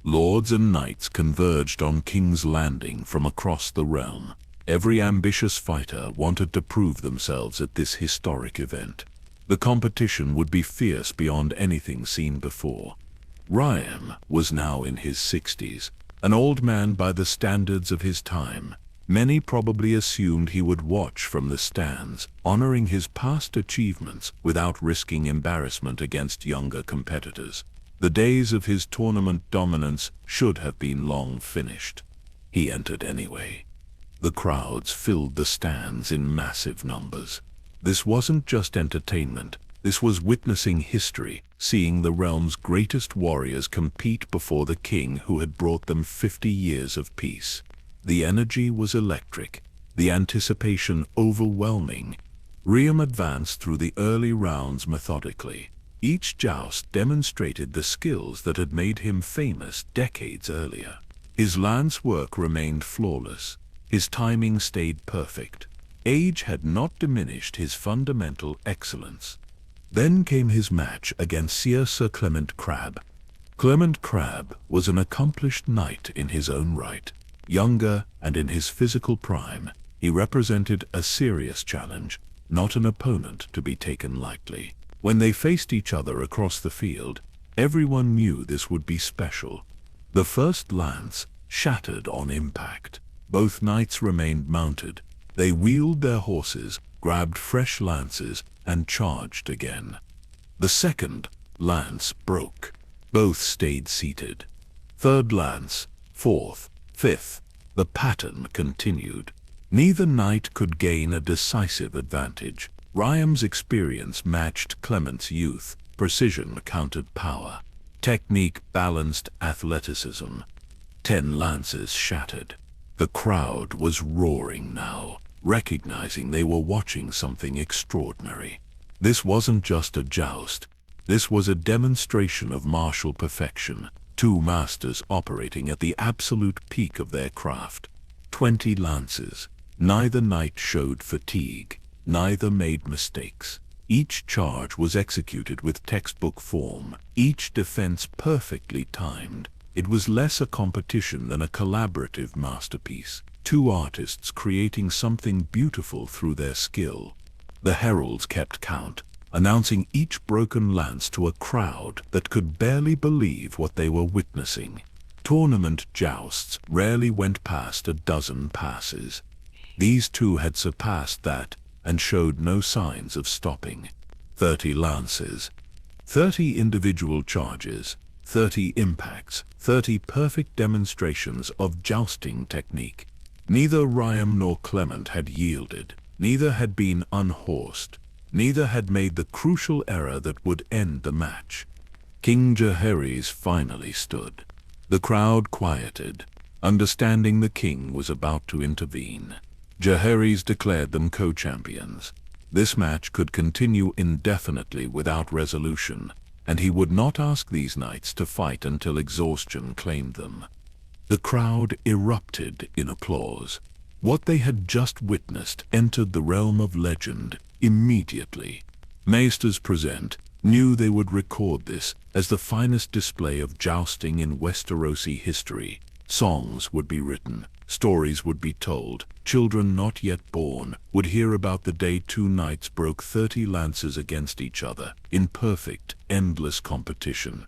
Lords and knights converged on King's Landing from across the realm. Every ambitious fighter wanted to prove themselves at this historic event. The competition would be fierce beyond anything seen before. Ryam was now in his 60s, an old man by the standards of his time. Many probably assumed he would watch from the stands, honoring his past achievements without risking embarrassment against younger competitors. The days of his tournament dominance should have been long finished. He entered anyway. The crowds filled the stands in massive numbers. This wasn't just entertainment. This was witnessing history, seeing the realm's greatest warriors compete before the king who had brought them 50 years of peace. The energy was electric, the anticipation overwhelming. Ryam advanced through the early rounds methodically. Each joust demonstrated the skills that had made him famous decades earlier. His lance work remained flawless. His timing stayed perfect. Age had not diminished his fundamental excellence. Then came his match against Sir Clement Crabbe. Clement Crabbe was an accomplished knight in his own right. Younger and in his physical prime, he represented a serious challenge, not an opponent to be taken lightly. When they faced each other across the field, everyone knew this would be special. The first lance shattered on impact. Both knights remained mounted. They wheeled their horses, grabbed fresh lances, and charged again. The second lance broke. Both stayed seated. Third lance, fourth, fifth. The pattern continued. Neither knight could gain a decisive advantage. Ryam's experience matched Clement's youth. Precision countered power. Technique balanced athleticism. 10 lances shattered. The crowd was roaring now, recognizing they were watching something extraordinary. This wasn't just a joust. This was a demonstration of martial perfection. 2 masters operating at the absolute peak of their craft. 20 lances, Neither knight showed fatigue, neither made mistakes. Each charge was executed with textbook form, each defense perfectly timed. It was less a competition than a collaborative masterpiece, two artists creating something beautiful through their skill. The heralds kept count, announcing each broken lance to a crowd that could barely believe what they were witnessing. Tournament jousts rarely went past a dozen passes. These two had surpassed that and showed no signs of stopping. 30 lances, 30 individual charges, 30 impacts, 30 perfect demonstrations of jousting technique. Neither Ryam nor Clement had yielded, neither had been unhorsed, neither had made the crucial error that would end the match. King Jaehaerys finally stood. The crowd quieted, understanding the king was about to intervene. Jaehaerys declared them co-champions. This match could continue indefinitely without resolution, and he would not ask these knights to fight until exhaustion claimed them. The crowd erupted in applause. What they had just witnessed entered the realm of legend immediately. Maesters present knew they would record this as the finest display of jousting in Westerosi history. Songs would be written, stories would be told. Children not yet born would hear about the day two knights broke 30 lances against each other in perfect, endless competition.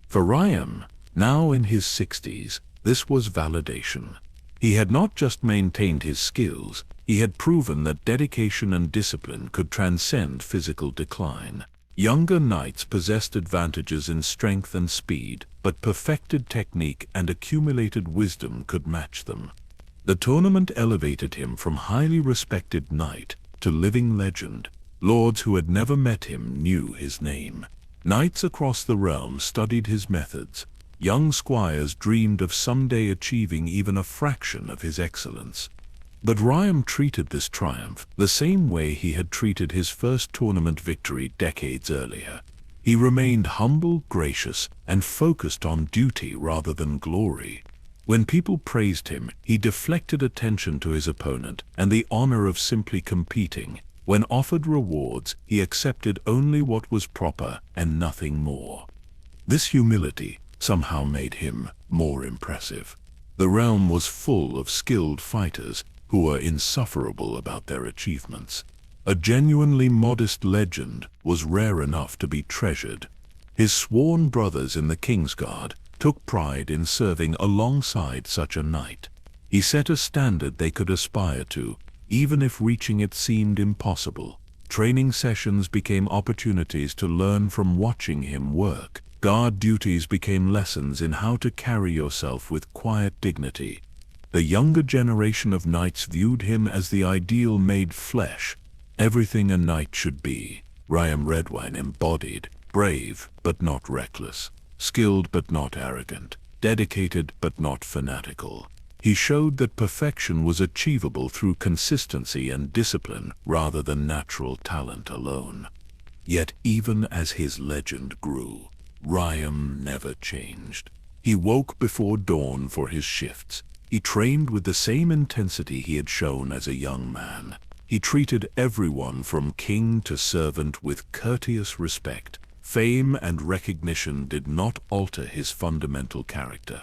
For Ryam, now in his 60s, this was validation. He had not just maintained his skills, he had proven that dedication and discipline could transcend physical decline. Younger knights possessed advantages in strength and speed, but perfected technique and accumulated wisdom could match them. The tournament elevated him from highly respected knight to living legend. Lords who had never met him knew his name. Knights across the realm studied his methods. Young squires dreamed of someday achieving even a fraction of his excellence. But Ryam treated this triumph the same way he had treated his first tournament victory decades earlier. He remained humble, gracious, and focused on duty rather than glory. When people praised him, he deflected attention to his opponent and the honor of simply competing. When offered rewards, he accepted only what was proper and nothing more. This humility somehow made him more impressive. The realm was full of skilled fighters who were insufferable about their achievements. A genuinely modest legend was rare enough to be treasured. His sworn brothers in the Kingsguard took pride in serving alongside such a knight. He set a standard they could aspire to, even if reaching it seemed impossible. Training sessions became opportunities to learn from watching him work. Guard duties became lessons in how to carry yourself with quiet dignity. The younger generation of knights viewed him as the ideal made flesh, everything a knight should be. Redwyne embodied, brave but not reckless, skilled but not arrogant, dedicated but not fanatical. He showed that perfection was achievable through consistency and discipline rather than natural talent alone. Yet even as his legend grew, Ryam never changed. He woke before dawn for his shifts. He trained with the same intensity he had shown as a young man. He treated everyone from king to servant with courteous respect. Fame and recognition did not alter his fundamental character.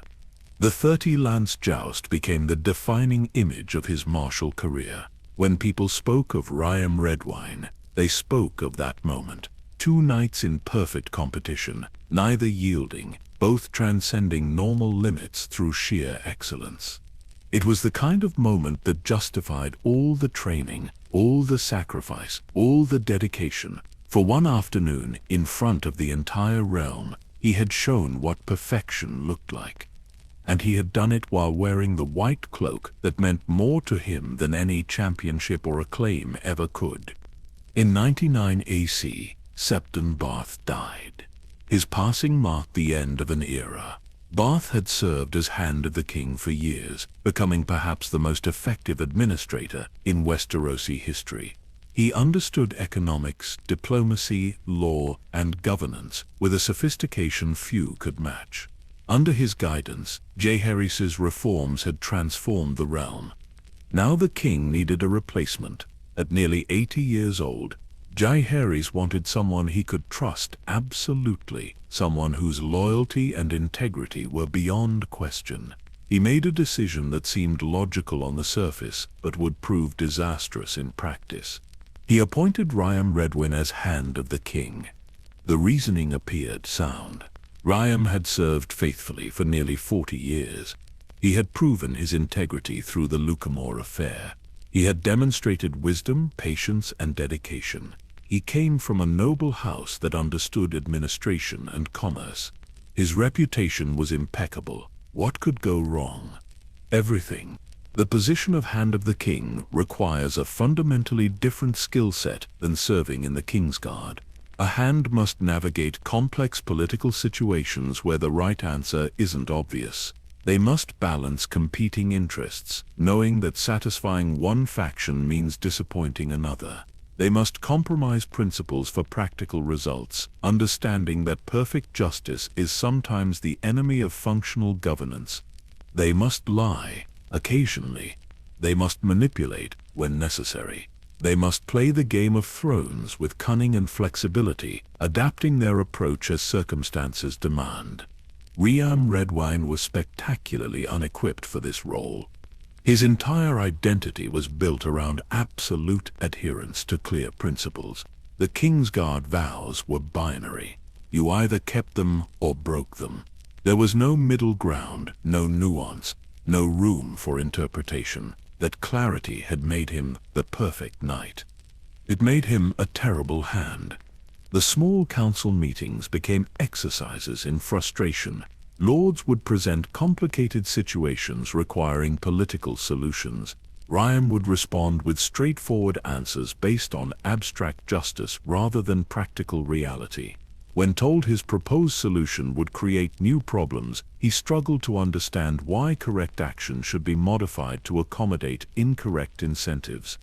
The 30-lance joust became the defining image of his martial career. When people spoke of Ryam Redwyne, they spoke of that moment. Two knights in perfect competition, neither yielding, both transcending normal limits through sheer excellence. It was the kind of moment that justified all the training, all the sacrifice, all the dedication. For one afternoon, in front of the entire realm, he had shown what perfection looked like. And he had done it while wearing the white cloak that meant more to him than any championship or acclaim ever could. In 99 AC, Septon Barth died. His passing marked the end of an era. Barth had served as Hand of the King for years, becoming perhaps the most effective administrator in Westerosi history. He understood economics, diplomacy, law, and governance with a sophistication few could match. Under his guidance, Jaehaerys' reforms had transformed the realm. Now the king needed a replacement. At nearly 80 years old, Jaehaerys wanted someone he could trust absolutely, someone whose loyalty and integrity were beyond question. He made a decision that seemed logical on the surface, but would prove disastrous in practice. He appointed Ryam Redwyne as Hand of the King. The reasoning appeared sound. Ryam had served faithfully for nearly 40 years. He had proven his integrity through the Lucamore affair. He had demonstrated wisdom, patience, and dedication. He came from a noble house that understood administration and commerce. His reputation was impeccable. What could go wrong? Everything. The position of Hand of the King requires a fundamentally different skill set than serving in the Kingsguard. A hand must navigate complex political situations where the right answer isn't obvious. They must balance competing interests, knowing that satisfying one faction means disappointing another. They must compromise principles for practical results, understanding that perfect justice is sometimes the enemy of functional governance. They must lie, occasionally. They must manipulate when necessary. They must play the Game of Thrones with cunning and flexibility, adapting their approach as circumstances demand. Ryam Redwyne was spectacularly unequipped for this role. His entire identity was built around absolute adherence to clear principles. The Kingsguard vows were binary. You either kept them or broke them. There was no middle ground, no nuance, no room for interpretation. That clarity had made him the perfect knight. It made him a terrible hand. The small council meetings became exercises in frustration. Lords would present complicated situations requiring political solutions. Ryam would respond with straightforward answers based on abstract justice rather than practical reality. When told his proposed solution would create new problems, he struggled to understand why correct action should be modified to accommodate incorrect incentives.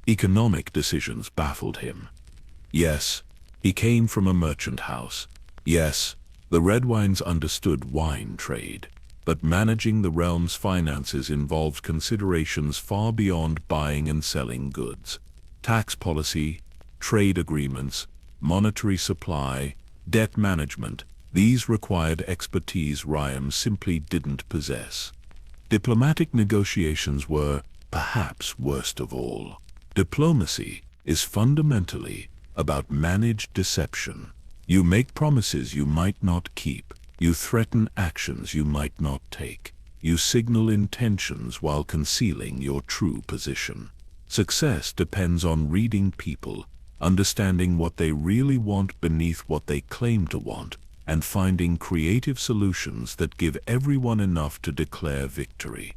Economic decisions baffled him. Yes, he came from a merchant house. Yes, the Redwynes understood wine trade. But managing the realm's finances involved considerations far beyond buying and selling goods. Tax policy, trade agreements, monetary supply, debt management, these required expertise Ryam simply didn't possess. Diplomatic negotiations were, perhaps worst of all. Diplomacy is fundamentally about managed deception. You make promises you might not keep. You threaten actions you might not take. You signal intentions while concealing your true position. Success depends on reading people, understanding what they really want beneath what they claim to want, and finding creative solutions that give everyone enough to declare victory.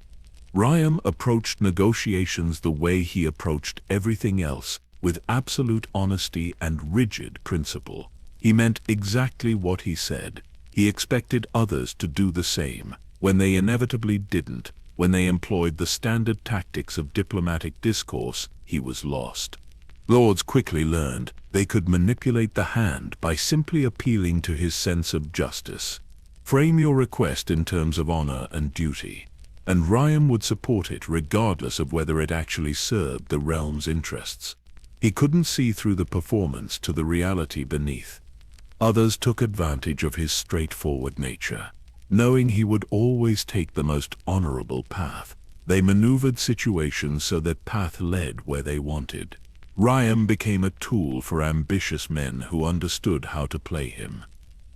Ryam approached negotiations the way he approached everything else, with absolute honesty and rigid principle. He meant exactly what he said. He expected others to do the same. When they inevitably didn't, when they employed the standard tactics of diplomatic discourse, he was lost. Lords quickly learned they could manipulate the hand by simply appealing to his sense of justice. Frame your request in terms of honor and duty, and Ryam would support it regardless of whether it actually served the realm's interests. He couldn't see through the performance to the reality beneath. Others took advantage of his straightforward nature. Knowing he would always take the most honorable path, they maneuvered situations so that path led where they wanted. Ryam became a tool for ambitious men who understood how to play him.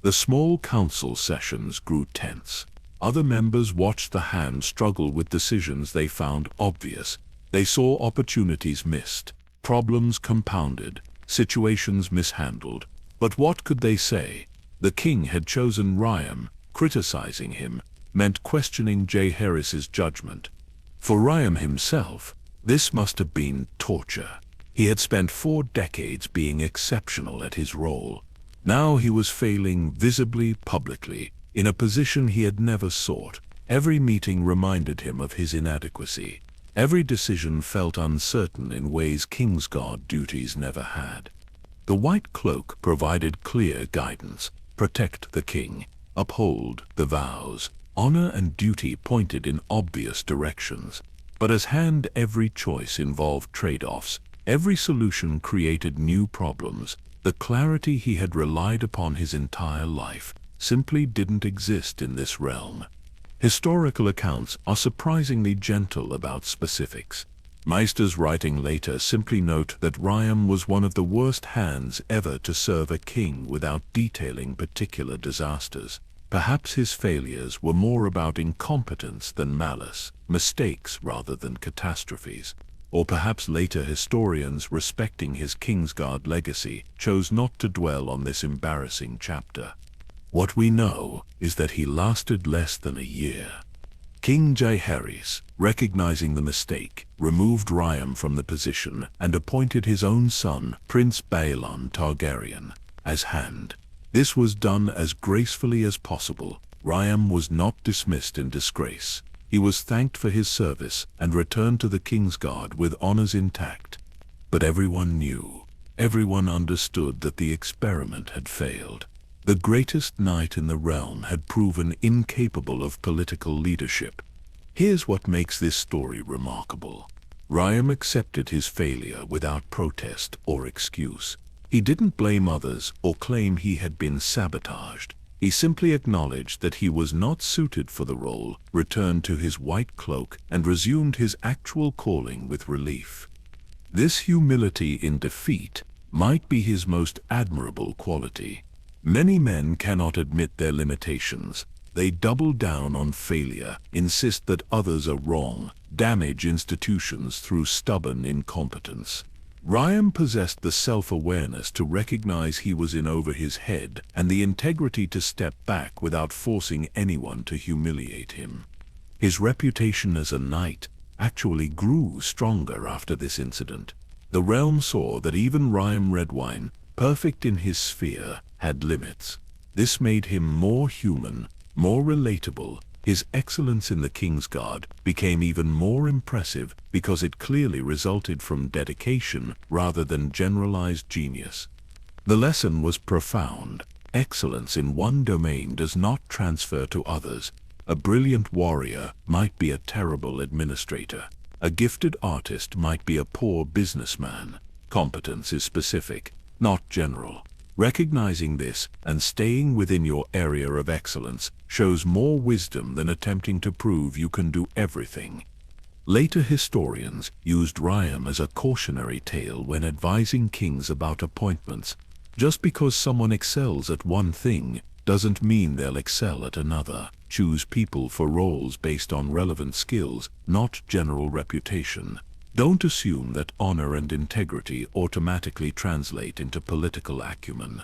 The small council sessions grew tense. Other members watched the hand struggle with decisions they found obvious. They saw opportunities missed, problems compounded, situations mishandled. But what could they say? The king had chosen Ryam. Criticizing him meant questioning Jaehaerys' judgment. For Ryam himself, this must have been torture. He had spent 4 decades being exceptional at his role. Now he was failing visibly, publicly, in a position he had never sought. Every meeting reminded him of his inadequacy. Every decision felt uncertain in ways Kingsguard duties never had. The White Cloak provided clear guidance. Protect the king. Uphold the vows. Honor and duty pointed in obvious directions. But as hand every choice involved trade-offs, every solution created new problems. The clarity he had relied upon his entire life simply didn't exist in this realm. Historical accounts are surprisingly gentle about specifics. Meisters writing later simply note that Ryam was one of the worst hands ever to serve a king without detailing particular disasters. Perhaps his failures were more about incompetence than malice, mistakes rather than catastrophes. Or perhaps later historians respecting his Kingsguard legacy chose not to dwell on this embarrassing chapter. What we know is that he lasted less than a year. King Jaehaerys, recognizing the mistake, removed Ryam from the position and appointed his own son, Prince Baelon Targaryen, as hand. This was done as gracefully as possible. Ryam was not dismissed in disgrace. He was thanked for his service and returned to the Kingsguard with honors intact. But everyone knew, everyone understood that the experiment had failed. The greatest knight in the realm had proven incapable of political leadership. Here's what makes this story remarkable. Ryam accepted his failure without protest or excuse. He didn't blame others or claim he had been sabotaged. He simply acknowledged that he was not suited for the role, returned to his white cloak, and resumed his actual calling with relief. This humility in defeat might be his most admirable quality. Many men cannot admit their limitations. They double down on failure, insist that others are wrong, damage institutions through stubborn incompetence. Ryam possessed the self-awareness to recognize he was in over his head and the integrity to step back without forcing anyone to humiliate him. His reputation as a knight actually grew stronger after this incident. The realm saw that even Ryam Redwyne, perfect in his sphere, had limits. This made him more human, more relatable. His excellence in the Kingsguard became even more impressive because it clearly resulted from dedication rather than generalized genius. The lesson was profound. Excellence in one domain does not transfer to others. A brilliant warrior might be a terrible administrator. A gifted artist might be a poor businessman. Competence is specific, not general. Recognizing this and staying within your area of excellence shows more wisdom than attempting to prove you can do everything. Later historians used Ryam as a cautionary tale when advising kings about appointments. Just because someone excels at one thing doesn't mean they'll excel at another. Choose people for roles based on relevant skills, not general reputation. Don't assume that honor and integrity automatically translate into political acumen.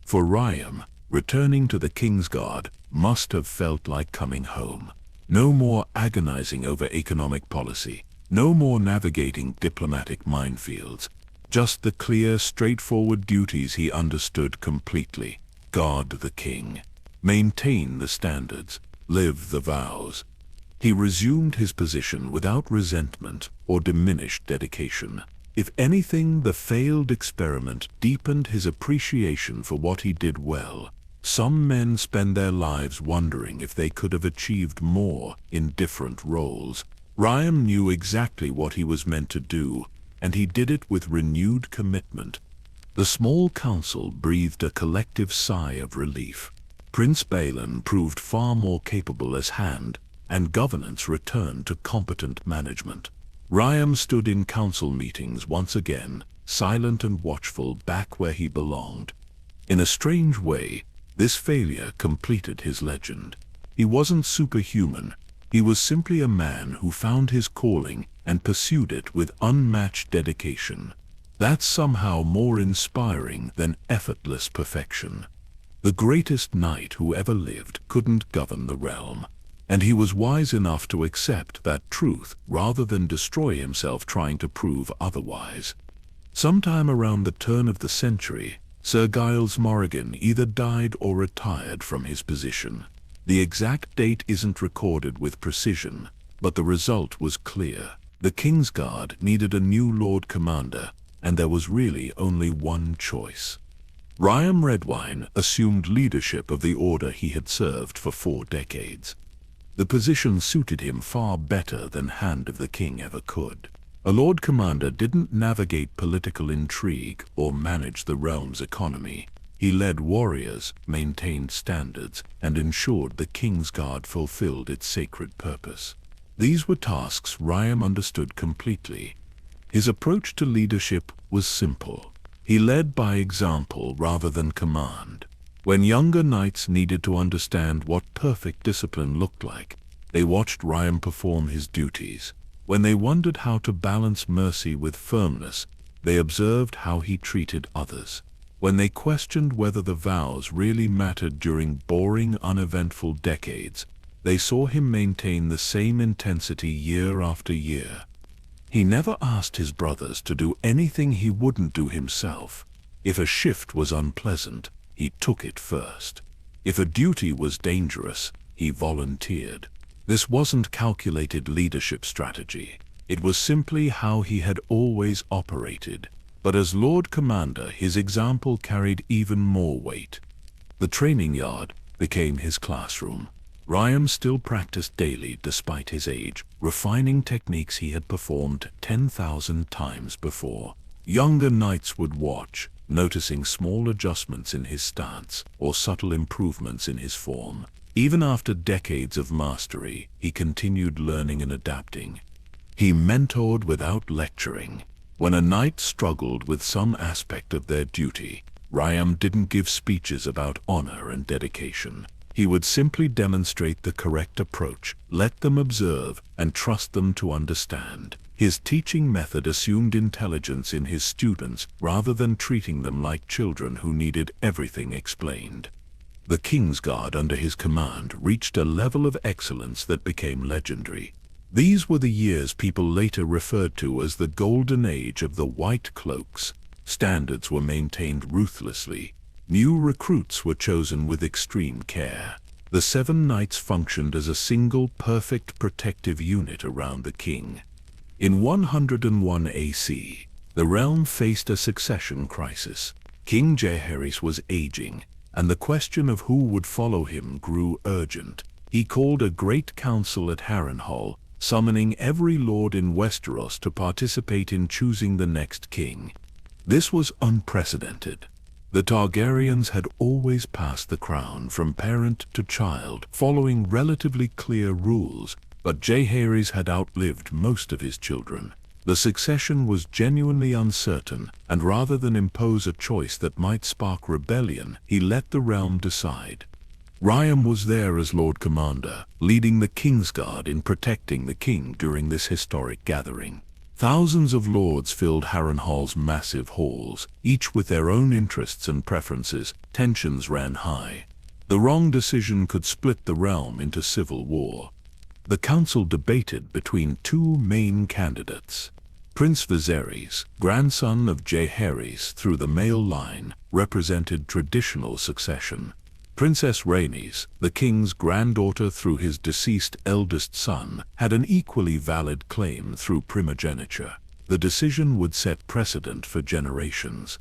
For Ryam, returning to the Kingsguard must have felt like coming home. No more agonizing over economic policy, no more navigating diplomatic minefields, just the clear, straightforward duties he understood completely. Guard the king, maintain the standards, live the vows. He resumed his position without resentment or diminished dedication. If anything, the failed experiment deepened his appreciation for what he did well. Some men spend their lives wondering if they could have achieved more in different roles. Ryam knew exactly what he was meant to do, and he did it with renewed commitment. The small council breathed a collective sigh of relief. Prince Baelon proved far more capable as hand, and governance returned to competent management. Ryam stood in council meetings once again, silent and watchful, back where he belonged. In a strange way, this failure completed his legend. He wasn't superhuman. He was simply a man who found his calling and pursued it with unmatched dedication. That's somehow more inspiring than effortless perfection. The greatest knight who ever lived couldn't govern the realm. And he was wise enough to accept that truth rather than destroy himself trying to prove otherwise. Sometime around the turn of the century, Sir Giles Morrigan either died or retired from his position. The exact date isn't recorded with precision, but the result was clear. The Kingsguard needed a new Lord Commander, and there was really only one choice. Ryam Redwyne assumed leadership of the order he had served for 4 decades. The position suited him far better than Hand of the King ever could. A Lord Commander didn't navigate political intrigue or manage the realm's economy. He led warriors, maintained standards, and ensured the Kingsguard fulfilled its sacred purpose. These were tasks Ryam understood completely. His approach to leadership was simple. He led by example rather than command. When younger knights needed to understand what perfect discipline looked like, they watched Ryam perform his duties. When they wondered how to balance mercy with firmness, they observed how he treated others. When they questioned whether the vows really mattered during boring, uneventful decades, they saw him maintain the same intensity year after year. He never asked his brothers to do anything he wouldn't do himself. If a shift was unpleasant, he took it first. If a duty was dangerous, he volunteered. This wasn't calculated leadership strategy. It was simply how he had always operated. But as Lord Commander, his example carried even more weight. The training yard became his classroom. Ryam still practiced daily despite his age, refining techniques he had performed 10,000 times before. Younger knights would watch, noticing small adjustments in his stance or subtle improvements in his form. Even after decades of mastery, he continued learning and adapting. He mentored without lecturing. When a knight struggled with some aspect of their duty, Ryam didn't give speeches about honor and dedication. He would simply demonstrate the correct approach, let them observe, and trust them to understand. His teaching method assumed intelligence in his students rather than treating them like children who needed everything explained. The Kingsguard under his command reached a level of excellence that became legendary. These were the years people later referred to as the Golden Age of the White Cloaks. Standards were maintained ruthlessly. New recruits were chosen with extreme care. The 7 knights functioned as a single, perfect protective unit around the king. In 101 AC, the realm faced a succession crisis. King Jaehaerys was aging, and the question of who would follow him grew urgent. He called a great council at Harrenhal, summoning every lord in Westeros to participate in choosing the next king. This was unprecedented. The Targaryens had always passed the crown from parent to child, following relatively clear rules, but Jaehaerys had outlived most of his children. The succession was genuinely uncertain, and rather than impose a choice that might spark rebellion, he let the realm decide. Ryam was there as Lord Commander, leading the Kingsguard in protecting the king during this historic gathering. Thousands of lords filled Harrenhal's massive halls, each with their own interests and preferences. Tensions ran high. The wrong decision could split the realm into civil war. The council debated between 2 main candidates. Prince Viserys, grandson of Jaehaerys through the male line, represented traditional succession. Princess Rhaenys, the king's granddaughter through his deceased eldest son, had an equally valid claim through primogeniture. The decision would set precedent for generations.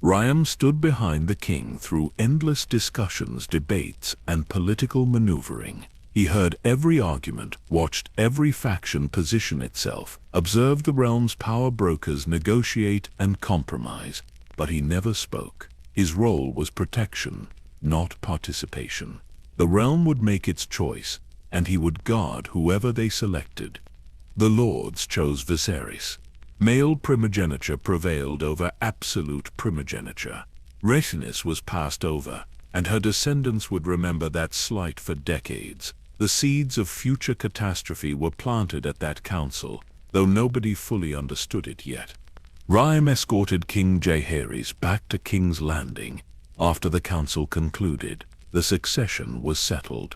Ryam stood behind the king through endless discussions, debates, and political maneuvering. He heard every argument, watched every faction position itself, observed the realm's power brokers negotiate and compromise, but he never spoke. His role was protection, not participation. The realm would make its choice, and he would guard whoever they selected. The lords chose Viserys. Male primogeniture prevailed over absolute primogeniture. Rhaenys was passed over, and her descendants would remember that slight for decades. The seeds of future catastrophe were planted at that council, though nobody fully understood it yet. Ryam escorted King Jaehaerys back to King's Landing. After the council concluded, the succession was settled.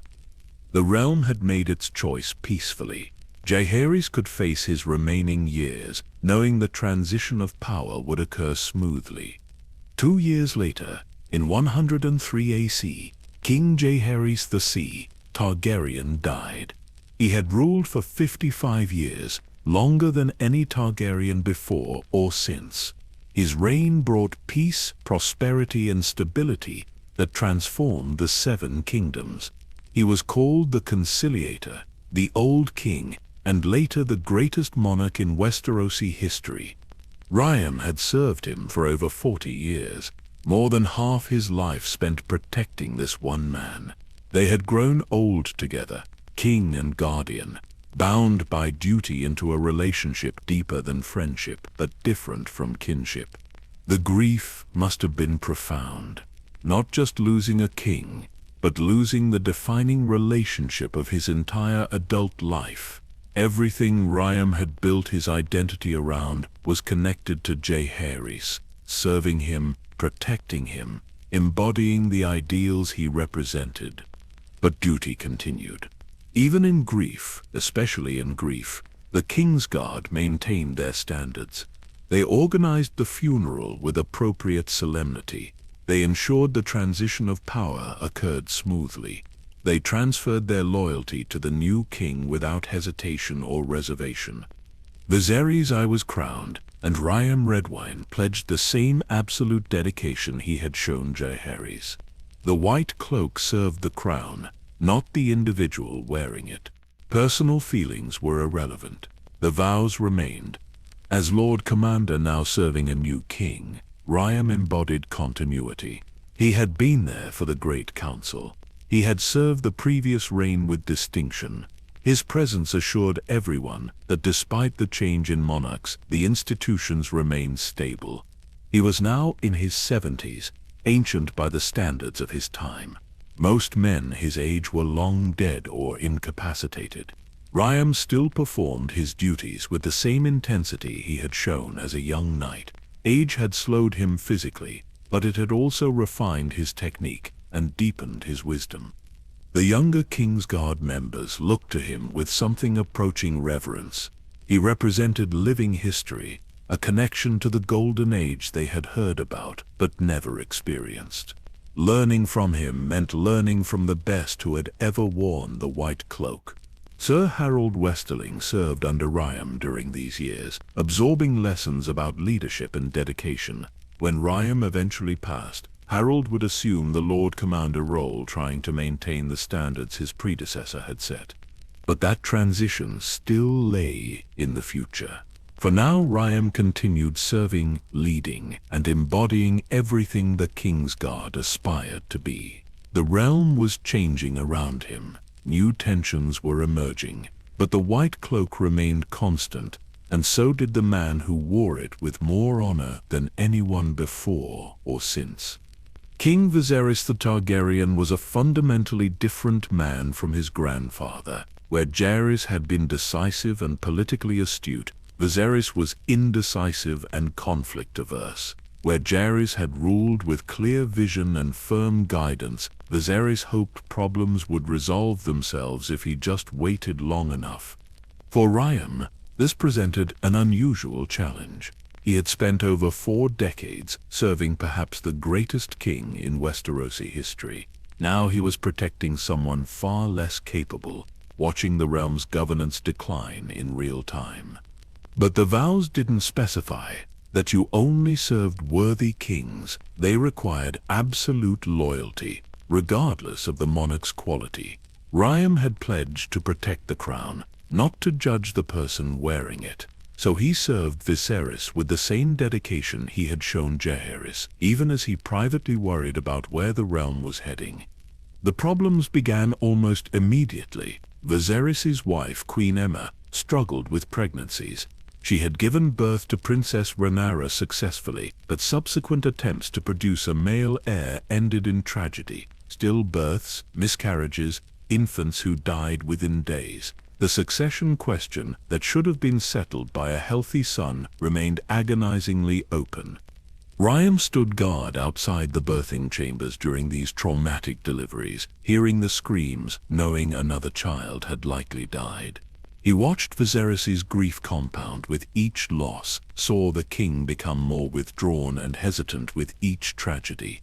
The realm had made its choice peacefully. Jaehaerys could face his remaining years, knowing the transition of power would occur smoothly. 2 years later, in 103 AC, King Jaehaerys III Targaryen died. He had ruled for 55 years, longer than any Targaryen before or since. His reign brought peace, prosperity, and stability that transformed the 7 kingdoms. He was called the Conciliator, the Old King, and later the greatest monarch in Westerosi history. Ryam had served him for over 40 years, more than half his life spent protecting this one man. They had grown old together, king and guardian, bound by duty into a relationship deeper than friendship, but different from kinship. The grief must have been profound, not just losing a king, but losing the defining relationship of his entire adult life. Everything Ryam had built his identity around was connected to Jaehaerys, serving him, protecting him, embodying the ideals he represented. But duty continued. Even in grief, especially in grief, the Kingsguard maintained their standards. They organized the funeral with appropriate solemnity. They ensured the transition of power occurred smoothly. They transferred their loyalty to the new king without hesitation or reservation. Viserys I was crowned, and Ryam Redwyne pledged the same absolute dedication he had shown Jaehaerys. The white cloak served the crown, not the individual wearing it. Personal feelings were irrelevant. The vows remained. As Lord Commander now serving a new king, Ryam embodied continuity. He had been there for the Great Council. He had served the previous reign with distinction. His presence assured everyone that despite the change in monarchs, the institutions remained stable. He was now in his 70s, ancient by the standards of his time. Most men his age were long dead or incapacitated. Ryam still performed his duties with the same intensity he had shown as a young knight. Age had slowed him physically, but it had also refined his technique and deepened his wisdom. The younger Kingsguard members looked to him with something approaching reverence. He represented living history, a connection to the golden age they had heard about but never experienced. Learning from him meant learning from the best who had ever worn the white cloak. Sir Harold Westerling served under Ryam during these years, absorbing lessons about leadership and dedication. When Ryam eventually passed, Harold would assume the Lord Commander role, trying to maintain the standards his predecessor had set. But that transition still lay in the future. For now Ryam continued serving, leading, and embodying everything the Kingsguard aspired to be. The realm was changing around him. New tensions were emerging, but the white cloak remained constant, and so did the man who wore it with more honor than anyone before or since. King Viserys the Targaryen was a fundamentally different man from his grandfather. Where Jaehaerys had been decisive and politically astute, Viserys was indecisive and conflict-averse. Where Jaehaerys had ruled with clear vision and firm guidance, Viserys hoped problems would resolve themselves if he just waited long enough. For Ryam, this presented an unusual challenge. He had spent over 4 decades serving perhaps the greatest king in Westerosi history. Now he was protecting someone far less capable, watching the realm's governance decline in real time. But the vows didn't specify that you only served worthy kings. They required absolute loyalty, regardless of the monarch's quality. Ryam had pledged to protect the crown, not to judge the person wearing it. So he served Viserys with the same dedication he had shown Jaehaerys, even as he privately worried about where the realm was heading. The problems began almost immediately. Viserys' wife, Queen Aemma, struggled with pregnancies. She had given birth to Princess Rhaenyra successfully, but subsequent attempts to produce a male heir ended in tragedy. Stillbirths, miscarriages, infants who died within days. The succession question that should have been settled by a healthy son remained agonizingly open. Ryam stood guard outside the birthing chambers during these traumatic deliveries, hearing the screams, knowing another child had likely died. He watched Viserys' grief compound with each loss, saw the king become more withdrawn and hesitant with each tragedy.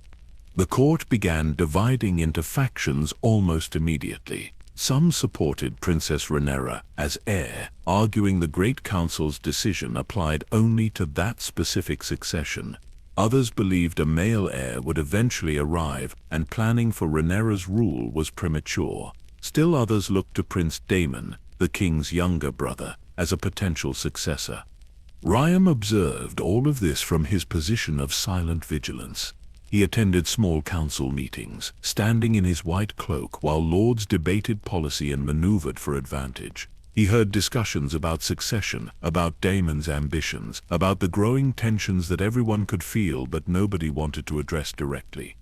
The court began dividing into factions almost immediately. Some supported Princess Rhaenyra as heir, arguing the Great Council's decision applied only to that specific succession. Others believed a male heir would eventually arrive, and planning for Rhaenyra's rule was premature. Still others looked to Prince Daemon, the king's younger brother, as a potential successor. Ryam observed all of this from his position of silent vigilance. He attended small council meetings, standing in his white cloak while lords debated policy and maneuvered for advantage. He heard discussions about succession, about Daemon's ambitions, about the growing tensions that everyone could feel but nobody wanted to address directly.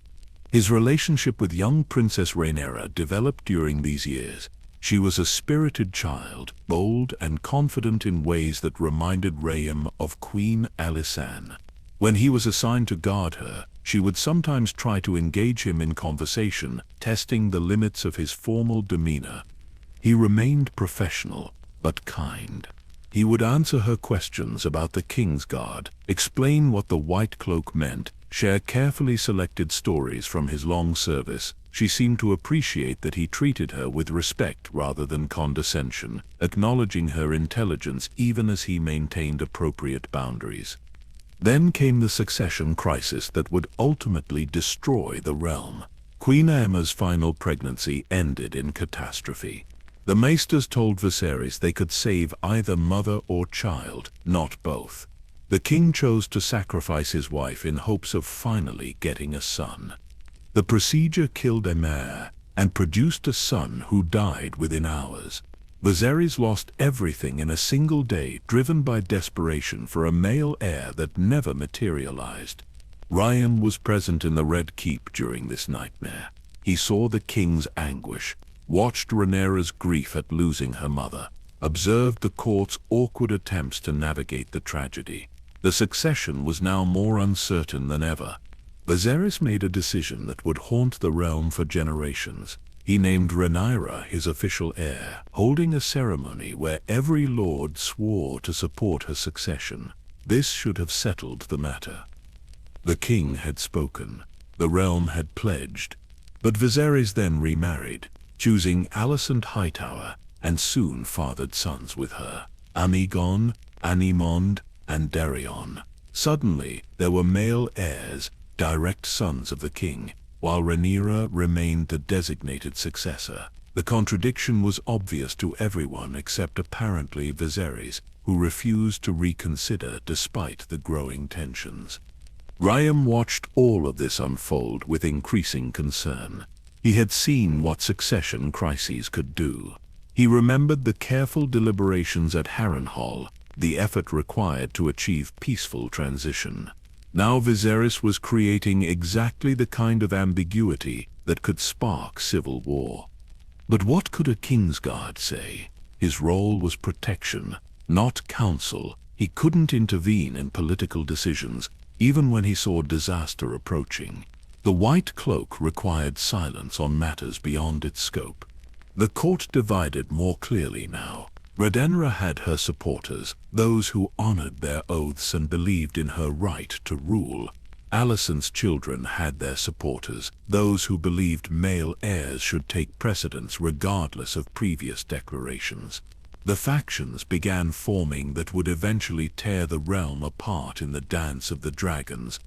His relationship with young Princess Rhaenyra developed during these years. She was a spirited child, bold and confident in ways that reminded Ryam of Queen Alysanne. When he was assigned to guard her, she would sometimes try to engage him in conversation, testing the limits of his formal demeanor. He remained professional, but kind. He would answer her questions about the Kingsguard, explain what the White Cloak meant, share carefully selected stories from his long service. She seemed to appreciate that he treated her with respect rather than condescension, acknowledging her intelligence even as he maintained appropriate boundaries. Then came the succession crisis that would ultimately destroy the realm. Queen Aemma's final pregnancy ended in catastrophe. The maesters told Viserys they could save either mother or child, not both. The king chose to sacrifice his wife in hopes of finally getting a son. The procedure killed Aemma and produced a son who died within hours. Viserys lost everything in a single day, driven by desperation for a male heir that never materialized. Ryam was present in the Red Keep during this nightmare. He saw the king's anguish, watched Rhaenyra's grief at losing her mother, observed the court's awkward attempts to navigate the tragedy. The succession was now more uncertain than ever. Viserys made a decision that would haunt the realm for generations. He named Rhaenyra his official heir, holding a ceremony where every lord swore to support her succession. This should have settled the matter. The king had spoken. The realm had pledged. But Viserys then remarried, choosing Alicent Hightower, and soon fathered sons with her, Aegon, Aemond, and Dareon. Suddenly, there were male heirs, direct sons of the king, while Rhaenyra remained the designated successor. The contradiction was obvious to everyone except apparently Viserys, who refused to reconsider despite the growing tensions. Ryam watched all of this unfold with increasing concern. He had seen what succession crises could do. He remembered the careful deliberations at Harrenhal, the effort required to achieve peaceful transition. Now Viserys was creating exactly the kind of ambiguity that could spark civil war. But what could a Kingsguard say? His role was protection, not counsel. He couldn't intervene in political decisions, even when he saw disaster approaching. The White Cloak required silence on matters beyond its scope. The court divided more clearly now. Rhaenyra had her supporters, those who honored their oaths and believed in her right to rule. Alicent's children had their supporters, those who believed male heirs should take precedence regardless of previous declarations. The factions began forming that would eventually tear the realm apart in the Dance of the Dragons.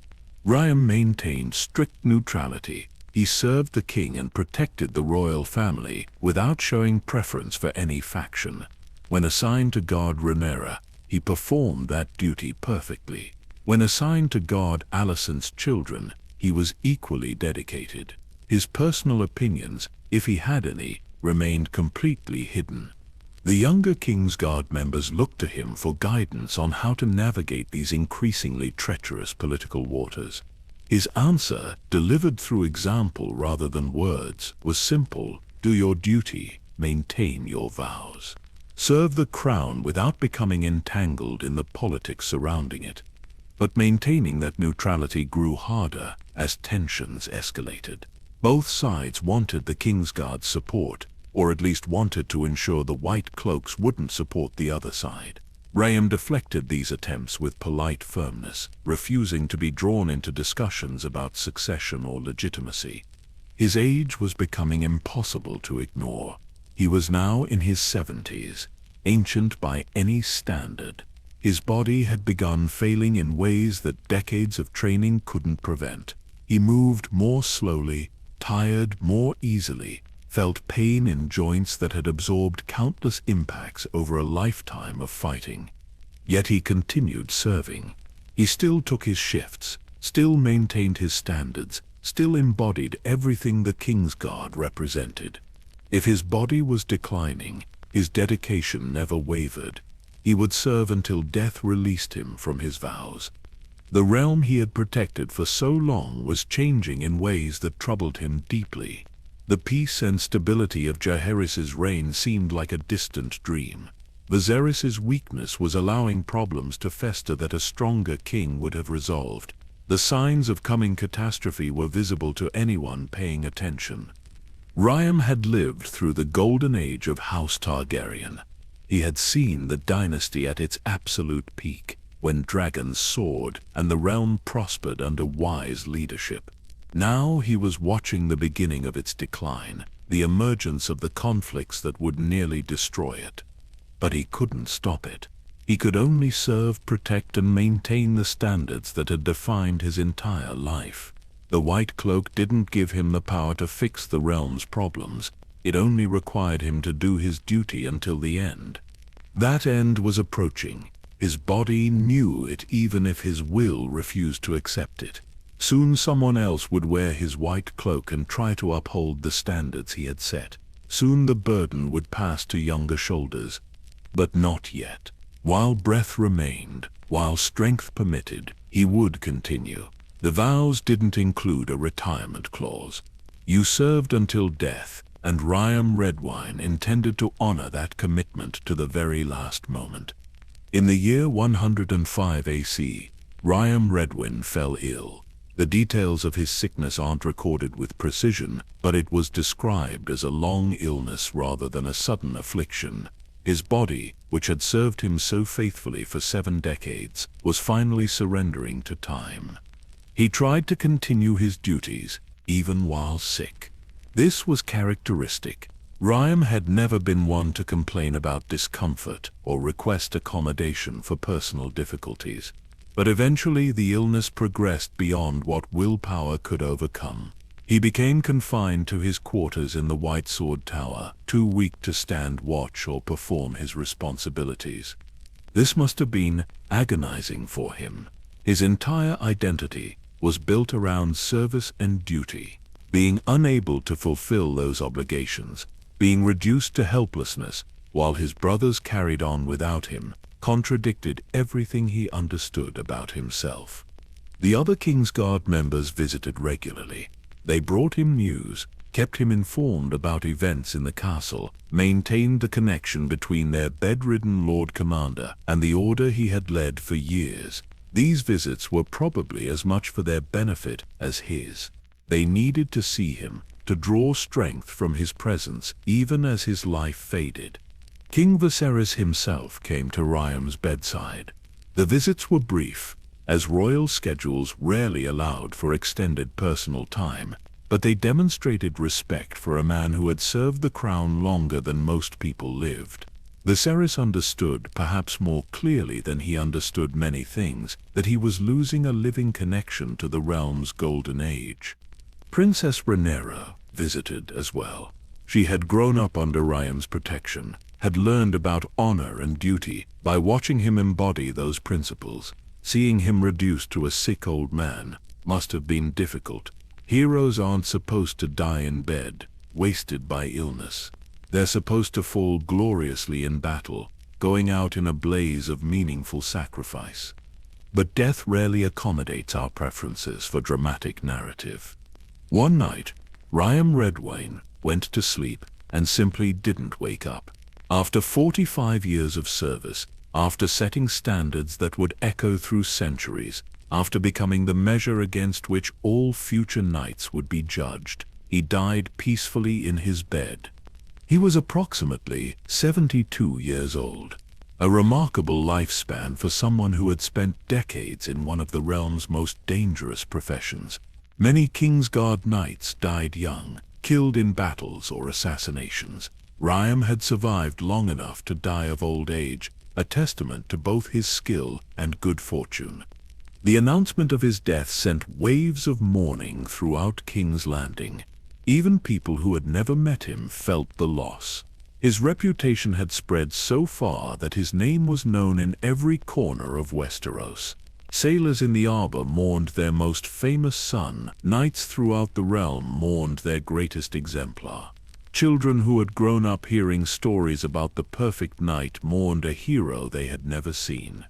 Ryam maintained strict neutrality. He served the king and protected the royal family without showing preference for any faction. When assigned to guard Rhaenyra, he performed that duty perfectly. When assigned to guard Alicent's children, he was equally dedicated. His personal opinions, if he had any, remained completely hidden. The younger Kingsguard members looked to him for guidance on how to navigate these increasingly treacherous political waters. His answer, delivered through example rather than words, was simple: do your duty, maintain your vows. Serve the crown without becoming entangled in the politics surrounding it. But maintaining that neutrality grew harder as tensions escalated. Both sides wanted the Kingsguard's support, or at least wanted to ensure the White Cloaks wouldn't support the other side. Ryam deflected these attempts with polite firmness, refusing to be drawn into discussions about succession or legitimacy. His age was becoming impossible to ignore. He was now in his 70s, ancient by any standard. His body had begun failing in ways that decades of training couldn't prevent. He moved more slowly, tired more easily, felt pain in joints that had absorbed countless impacts over a lifetime of fighting. Yet he continued serving. He still took his shifts, still maintained his standards, still embodied everything the Kingsguard represented. If his body was declining, his dedication never wavered. He would serve until death released him from his vows. The realm he had protected for so long was changing in ways that troubled him deeply. The peace and stability of Jaehaerys's reign seemed like a distant dream. Viserys's weakness was allowing problems to fester that a stronger king would have resolved. The signs of coming catastrophe were visible to anyone paying attention. Ryam had lived through the golden age of House Targaryen. He had seen the dynasty at its absolute peak, when dragons soared and the realm prospered under wise leadership. Now he was watching the beginning of its decline, the emergence of the conflicts that would nearly destroy it. But he couldn't stop it. He could only serve, protect, and maintain the standards that had defined his entire life. The White Cloak didn't give him the power to fix the realm's problems. It only required him to do his duty until the end. That end was approaching. His body knew it even if his will refused to accept it. Soon someone else would wear his white cloak and try to uphold the standards he had set. Soon the burden would pass to younger shoulders. But not yet. While breath remained, while strength permitted, he would continue. The vows didn't include a retirement clause. You served until death, and Ryam Redwyne intended to honor that commitment to the very last moment. In the year 105 AC, Ryam Redwyne fell ill. The details of his sickness aren't recorded with precision, but it was described as a long illness rather than a sudden affliction. His body, which had served him so faithfully for 7 decades, was finally surrendering to time. He tried to continue his duties, even while sick. This was characteristic. Ryam had never been one to complain about discomfort or request accommodation for personal difficulties. But eventually the illness progressed beyond what willpower could overcome. He became confined to his quarters in the White Sword Tower, too weak to stand watch or perform his responsibilities. This must have been agonizing for him. His entire identity was built around service and duty. Being unable to fulfill those obligations, being reduced to helplessness while his brothers carried on without him, contradicted everything he understood about himself. The other Kingsguard members visited regularly. They brought him news, kept him informed about events in the castle, maintained the connection between their bedridden Lord Commander and the order he had led for years. These visits were probably as much for their benefit as his. They needed to see him, to draw strength from his presence even as his life faded. King Viserys himself came to Ryam's bedside. The visits were brief, as royal schedules rarely allowed for extended personal time, but they demonstrated respect for a man who had served the crown longer than most people lived. Viserys understood, perhaps more clearly than he understood many things, that he was losing a living connection to the realm's golden age. Princess Rhaenyra visited as well. She had grown up under Ryam's protection, had learned about honor and duty by watching him embody those principles. Seeing him reduced to a sick old man must have been difficult. Heroes aren't supposed to die in bed, wasted by illness. They're supposed to fall gloriously in battle, going out in a blaze of meaningful sacrifice. But death rarely accommodates our preferences for dramatic narrative. One night, Ryam Redwyne went to sleep and simply didn't wake up. After 45 years of service, after setting standards that would echo through centuries, after becoming the measure against which all future knights would be judged, he died peacefully in his bed. He was approximately 72 years old, a remarkable lifespan for someone who had spent decades in one of the realm's most dangerous professions. Many Kingsguard knights died young, killed in battles or assassinations. Ryam had survived long enough to die of old age, a testament to both his skill and good fortune. The announcement of his death sent waves of mourning throughout King's Landing. Even people who had never met him felt the loss. His reputation had spread so far that his name was known in every corner of Westeros. Sailors in the harbor mourned their most famous son. Knights throughout the realm mourned their greatest exemplar. Children who had grown up hearing stories about the perfect knight mourned a hero they had never seen.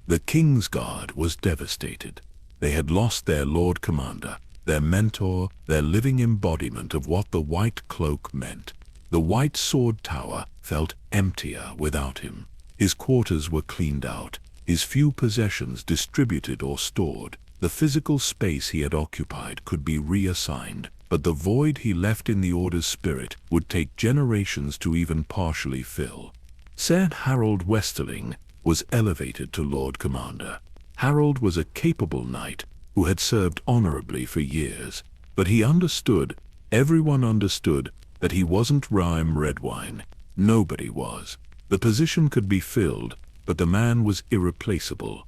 The Kingsguard was devastated. They had lost their Lord Commander, their mentor, their living embodiment of what the White Cloak meant. The White Sword Tower felt emptier without him. His quarters were cleaned out, his few possessions distributed or stored. The physical space he had occupied could be reassigned, but the void he left in the Order's spirit would take generations to even partially fill. Sir Harold Westerling was elevated to Lord Commander. Harold was a capable knight who had served honorably for years, but he understood, everyone understood, that he wasn't Ryam Redwyne. Nobody was. The position could be filled, but the man was irreplaceable.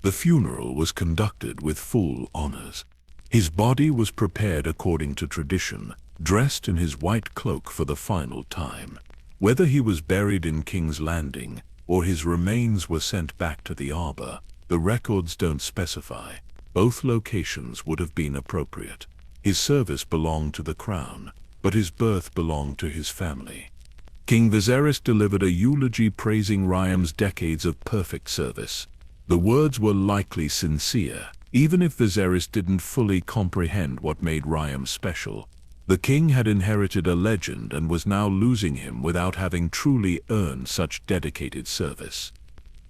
The funeral was conducted with full honors. His body was prepared according to tradition, dressed in his white cloak for the final time. Whether he was buried in King's Landing, or his remains were sent back to the harbor, the records don't specify. Both locations would have been appropriate. His service belonged to the crown, but his birth belonged to his family. King Viserys delivered a eulogy praising Ryam's decades of perfect service. The words were likely sincere, even if Viserys didn't fully comprehend what made Ryam special. The king had inherited a legend and was now losing him without having truly earned such dedicated service.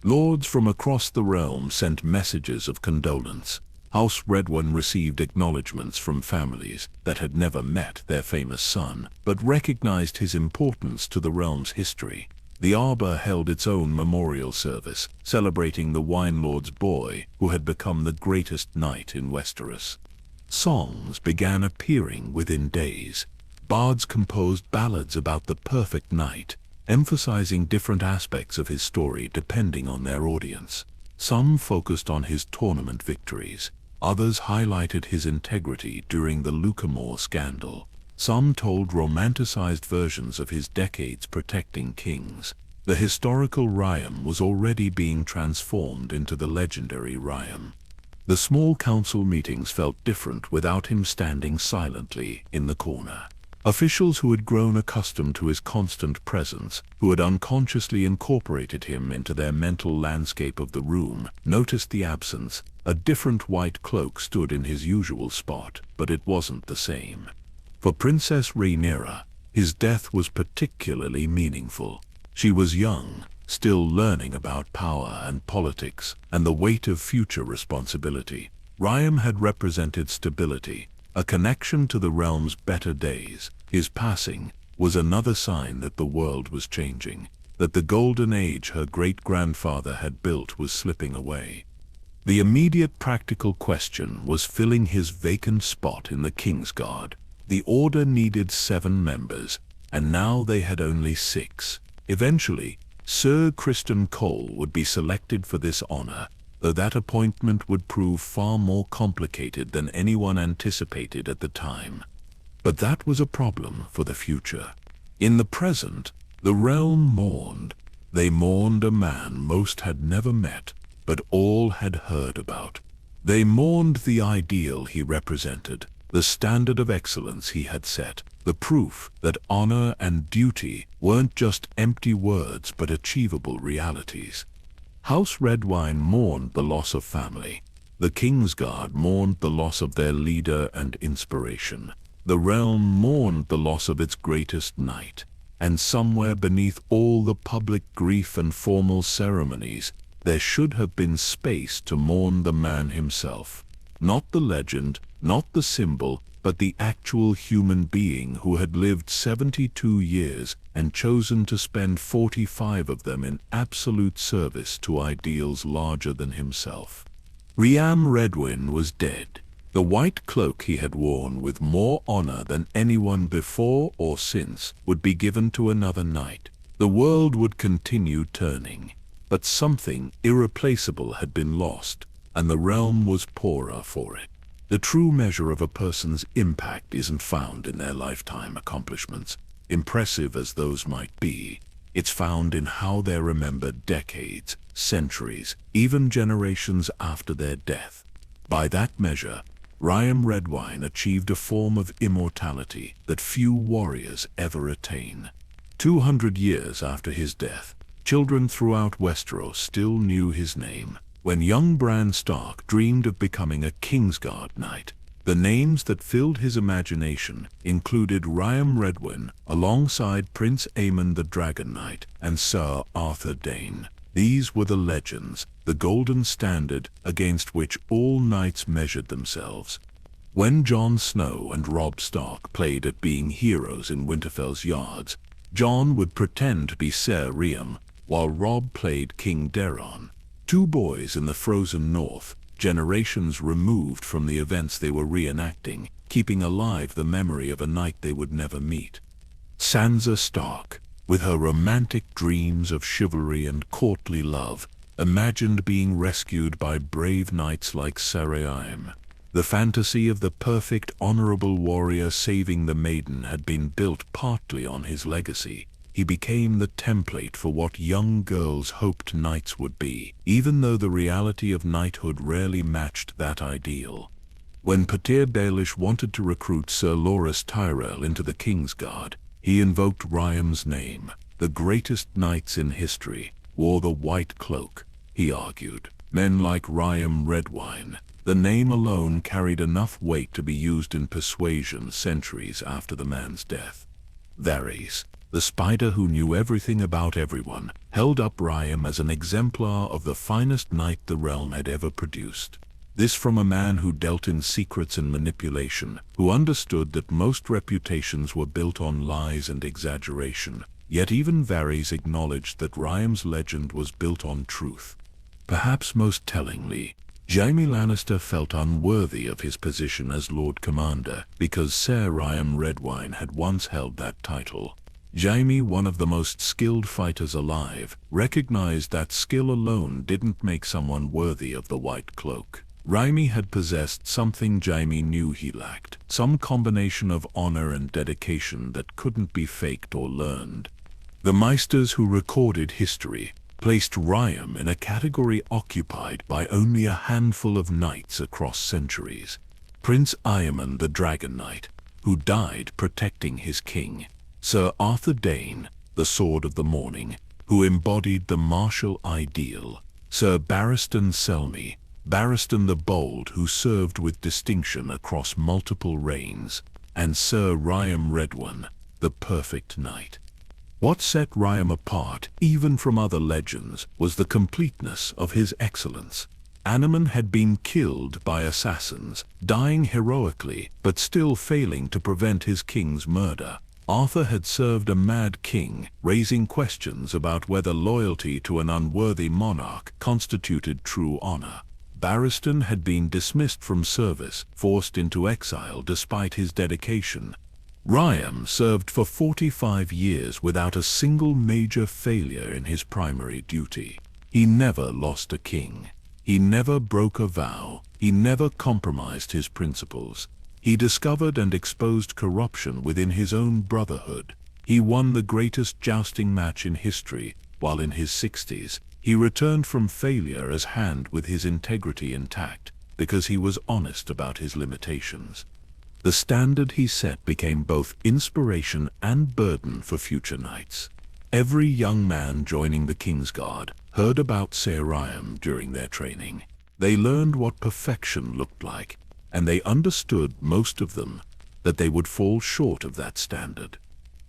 Lords from across the realm sent messages of condolence. House Redwyne received acknowledgments from families that had never met their famous son, but recognized his importance to the realm's history. The Arbor held its own memorial service, celebrating the Wine Lord's boy who had become the greatest knight in Westeros. Songs began appearing within days. Bards composed ballads about the perfect knight, emphasizing different aspects of his story depending on their audience. Some focused on his tournament victories. Others highlighted his integrity during the Lucamore scandal. Some told romanticized versions of his decades protecting kings. The historical Ryam was already being transformed into the legendary Ryam. The small council meetings felt different without him standing silently in the corner. Officials who had grown accustomed to his constant presence, who had unconsciously incorporated him into their mental landscape of the room, noticed the absence. A different white cloak stood in his usual spot, but it wasn't the same. For Princess Rhaenyra, his death was particularly meaningful. She was young, still learning about power and politics and the weight of future responsibility. Ryam had represented stability, a connection to the realm's better days. His passing was another sign that the world was changing, that the golden age her great-grandfather had built was slipping away. The immediate practical question was filling his vacant spot in the Kingsguard. The Order needed 7 members, and now they had only 6. Eventually, Sir Criston Cole would be selected for this honor, though that appointment would prove far more complicated than anyone anticipated at the time. But that was a problem for the future. In the present, the realm mourned. They mourned a man most had never met, but all had heard about. They mourned the ideal he represented, the standard of excellence he had set, the proof that honor and duty weren't just empty words but achievable realities. House Redwyne mourned the loss of family. The Kingsguard mourned the loss of their leader and inspiration. The realm mourned the loss of its greatest knight. And somewhere beneath all the public grief and formal ceremonies, there should have been space to mourn the man himself. Not the legend, not the symbol, but the actual human being who had lived 72 years and chosen to spend 45 of them in absolute service to ideals larger than himself. Ryam Redwyne was dead. The white cloak he had worn with more honor than anyone before or since would be given to another knight. The world would continue turning. But something irreplaceable had been lost, and the realm was poorer for it. The true measure of a person's impact isn't found in their lifetime accomplishments, impressive as those might be. It's found in how they're remembered decades, centuries, even generations after their death. By that measure, Ryam Redwyne achieved a form of immortality that few warriors ever attain. 200 years after his death, children throughout Westeros still knew his name. When young Bran Stark dreamed of becoming a Kingsguard knight, the names that filled his imagination included Ryam Redwyne alongside Prince Aemon the Dragon Knight and Sir Arthur Dayne. These were the legends, the golden standard against which all knights measured themselves. When Jon Snow and Robb Stark played at being heroes in Winterfell's yards, Jon would pretend to be Ser Ryam, while Robb played King Daeron. Two boys in the frozen north, generations removed from the events they were reenacting, keeping alive the memory of a knight they would never meet. Sansa Stark, with her romantic dreams of chivalry and courtly love, imagined being rescued by brave knights like Ser Ryam. The fantasy of the perfect, honorable warrior saving the maiden had been built partly on his legacy. He became the template for what young girls hoped knights would be, even though the reality of knighthood rarely matched that ideal. When Petyr Baelish wanted to recruit Sir Loras Tyrell into the Kingsguard, he invoked Ryam's name. The greatest knights in history wore the white cloak, he argued. Men like Ryam Redwyne. The name alone carried enough weight to be used in persuasion centuries after the man's death. Varys, the spider who knew everything about everyone, held up Ryam as an exemplar of the finest knight the realm had ever produced. This from a man who dealt in secrets and manipulation, who understood that most reputations were built on lies and exaggeration. Yet even Varys acknowledged that Ryam's legend was built on truth. Perhaps most tellingly, Jaime Lannister felt unworthy of his position as Lord Commander because Ser Ryam Redwyne had once held that title. Jaime, one of the most skilled fighters alive, recognized that skill alone didn't make someone worthy of the white cloak. Jaime had possessed something Jaime knew he lacked, some combination of honor and dedication that couldn't be faked or learned. The Maesters who recorded history placed Ryam in a category occupied by only a handful of knights across centuries. Prince Aemon the Dragon Knight, who died protecting his king. Sir Arthur Dayne, the Sword of the Morning, who embodied the martial ideal. Sir Barristan Selmy, Barristan the Bold, who served with distinction across multiple reigns. And Sir Ryam Redwyne, the perfect knight. What set Ryam apart, even from other legends, was the completeness of his excellence. Aemon had been killed by assassins, dying heroically, but still failing to prevent his king's murder. Arthur had served a mad king, raising questions about whether loyalty to an unworthy monarch constituted true honor. Barristan had been dismissed from service, forced into exile despite his dedication. Ryam served for 45 years without a single major failure in his primary duty. He never lost a king. He never broke a vow. He never compromised his principles. He discovered and exposed corruption within his own brotherhood. He won the greatest jousting match in history, while in his 60s, he returned from failure as hand with his integrity intact, because he was honest about his limitations. The standard he set became both inspiration and burden for future knights. Every young man joining the Kingsguard heard about Ser Ryam during their training. They learned what perfection looked like, and they understood, most of them, that they would fall short of that standard.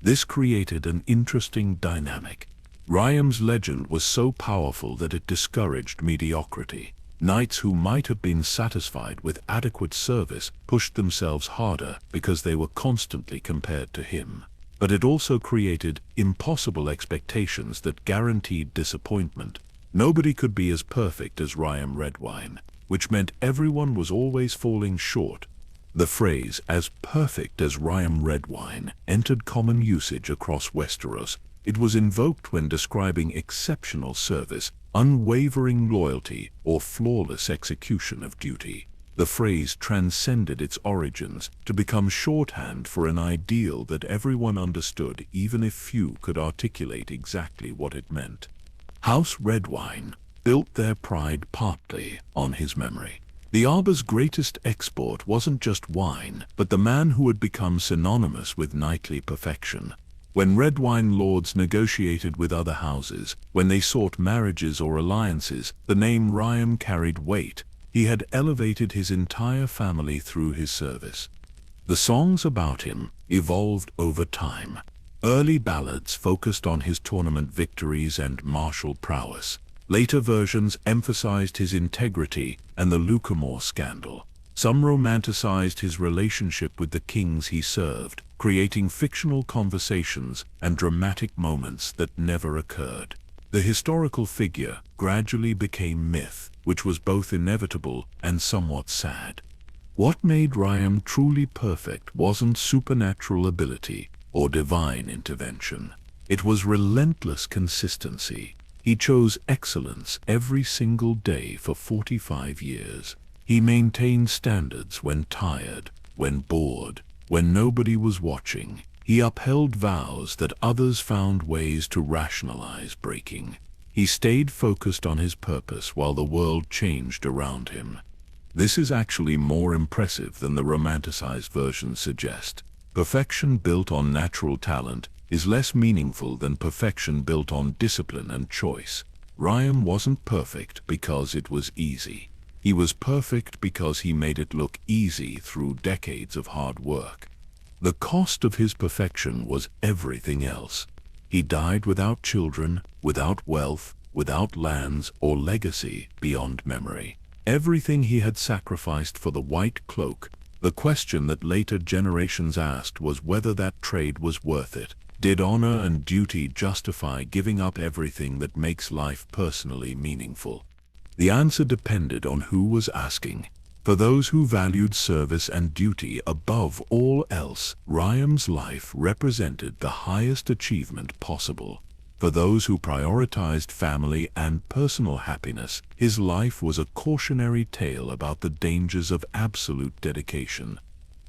This created an interesting dynamic. Ryam's legend was so powerful that it discouraged mediocrity. Knights who might have been satisfied with adequate service pushed themselves harder because they were constantly compared to him. But it also created impossible expectations that guaranteed disappointment. Nobody could be as perfect as Ryam Redwyne, which meant everyone was always falling short. The phrase, "as perfect as Ryam Redwyne," entered common usage across Westeros. It was invoked when describing exceptional service, unwavering loyalty, or flawless execution of duty. The phrase transcended its origins to become shorthand for an ideal that everyone understood, even if few could articulate exactly what it meant. House Redwyne built their pride partly on his memory. The Arbor's greatest export wasn't just wine, but the man who had become synonymous with knightly perfection. When Redwyne lords negotiated with other houses, when they sought marriages or alliances, the name Ryam carried weight. He had elevated his entire family through his service. The songs about him evolved over time. Early ballads focused on his tournament victories and martial prowess. Later versions emphasized his integrity and the Lucamore scandal. Some romanticized his relationship with the kings he served, creating fictional conversations and dramatic moments that never occurred. The historical figure gradually became myth, which was both inevitable and somewhat sad. What made Ryam truly perfect wasn't supernatural ability or divine intervention. It was relentless consistency. He chose excellence every single day for 45 years. He maintained standards when tired, when bored, when nobody was watching. He upheld vows that others found ways to rationalize breaking. He stayed focused on his purpose while the world changed around him. This is actually more impressive than the romanticized versions suggest. Perfection built on natural talent is less meaningful than perfection built on discipline and choice. Ryam wasn't perfect because it was easy. He was perfect because he made it look easy through decades of hard work. The cost of his perfection was everything else. He died without children, without wealth, without lands or legacy beyond memory. Everything he had sacrificed for the white cloak. The question that later generations asked was whether that trade was worth it. Did honor and duty justify giving up everything that makes life personally meaningful? The answer depended on who was asking. For those who valued service and duty above all else, Ryam's life represented the highest achievement possible. For those who prioritized family and personal happiness, his life was a cautionary tale about the dangers of absolute dedication.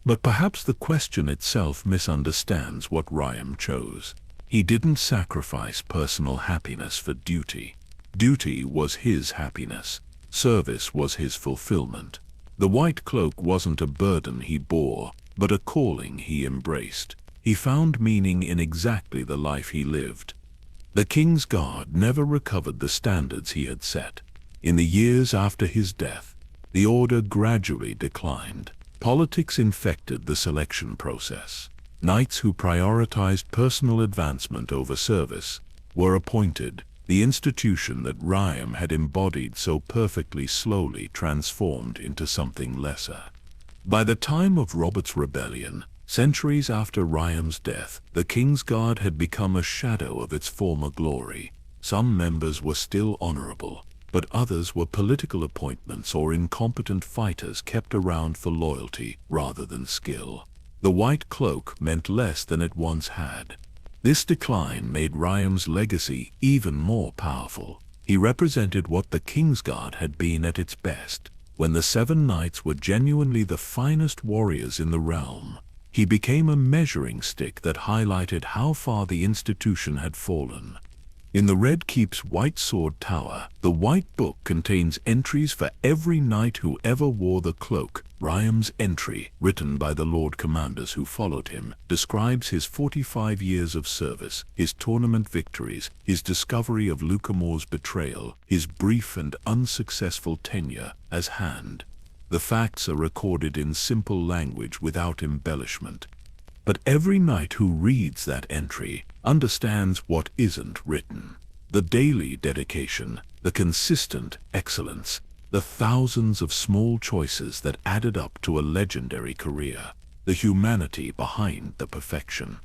But perhaps the question itself misunderstands what Ryam chose. He didn't sacrifice personal happiness for duty. Duty was his happiness. Service was his fulfillment. The white cloak wasn't a burden he bore, but a calling he embraced. He found meaning in exactly the life he lived. The Kingsguard never recovered the standards he had set. In the years after his death, the order gradually declined. Politics infected the selection process. Knights who prioritized personal advancement over service were appointed. The institution that Ryam had embodied so perfectly slowly transformed into something lesser. By the time of Robert's Rebellion, centuries after Ryam's death, the Kingsguard had become a shadow of its former glory. Some members were still honorable, but others were political appointments or incompetent fighters kept around for loyalty rather than skill. The white cloak meant less than it once had. This decline made Ryam's legacy even more powerful. He represented what the Kingsguard had been at its best, when the Seven Knights were genuinely the finest warriors in the realm. He became a measuring stick that highlighted how far the institution had fallen. In the Red Keep's White Sword Tower, the White Book contains entries for every knight who ever wore the cloak. Ryam's entry, written by the Lord Commanders who followed him, describes his 45 years of service, his tournament victories, his discovery of Lucamore's betrayal, his brief and unsuccessful tenure as Hand. The facts are recorded in simple language without embellishment. But every knight who reads that entry understands what isn't written. The daily dedication, the consistent excellence, the thousands of small choices that added up to a legendary career, the humanity behind the perfection.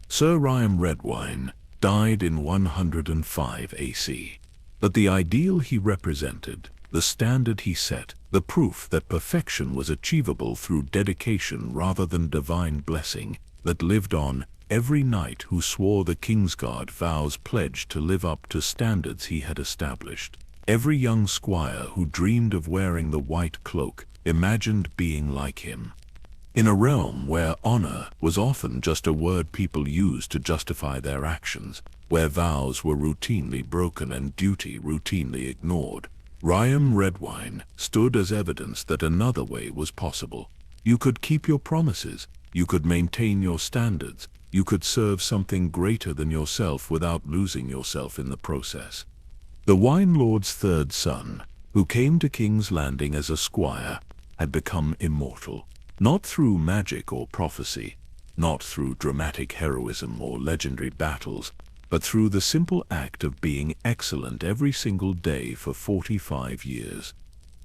Sir Ryam Redwyne died in 105 AC. But the ideal he represented, the standard he set, the proof that perfection was achievable through dedication rather than divine blessing, that lived on. Every knight who swore the Kingsguard vows pledged to live up to standards he had established. Every young squire who dreamed of wearing the white cloak imagined being like him. In a realm where honor was often just a word people used to justify their actions, where vows were routinely broken and duty routinely ignored, Ryam Redwyne stood as evidence that another way was possible. You could keep your promises, you could maintain your standards, you could serve something greater than yourself without losing yourself in the process. The Wine Lord's third son, who came to King's Landing as a squire, had become immortal. Not through magic or prophecy, not through dramatic heroism or legendary battles, but through the simple act of being excellent every single day for 45 years.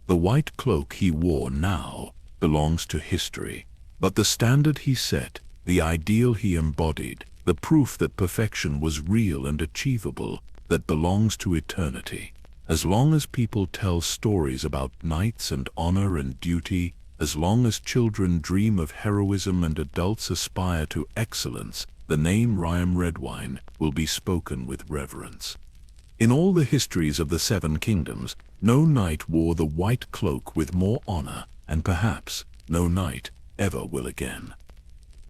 The white cloak he wore now belongs to history, but the standard he set, the ideal he embodied, the proof that perfection was real and achievable, that belongs to eternity. As long as people tell stories about knights and honor and duty, as long as children dream of heroism and adults aspire to excellence, the name Ryam Redwyne will be spoken with reverence. In all the histories of the Seven Kingdoms, no knight wore the white cloak with more honor, and perhaps no knight ever will again.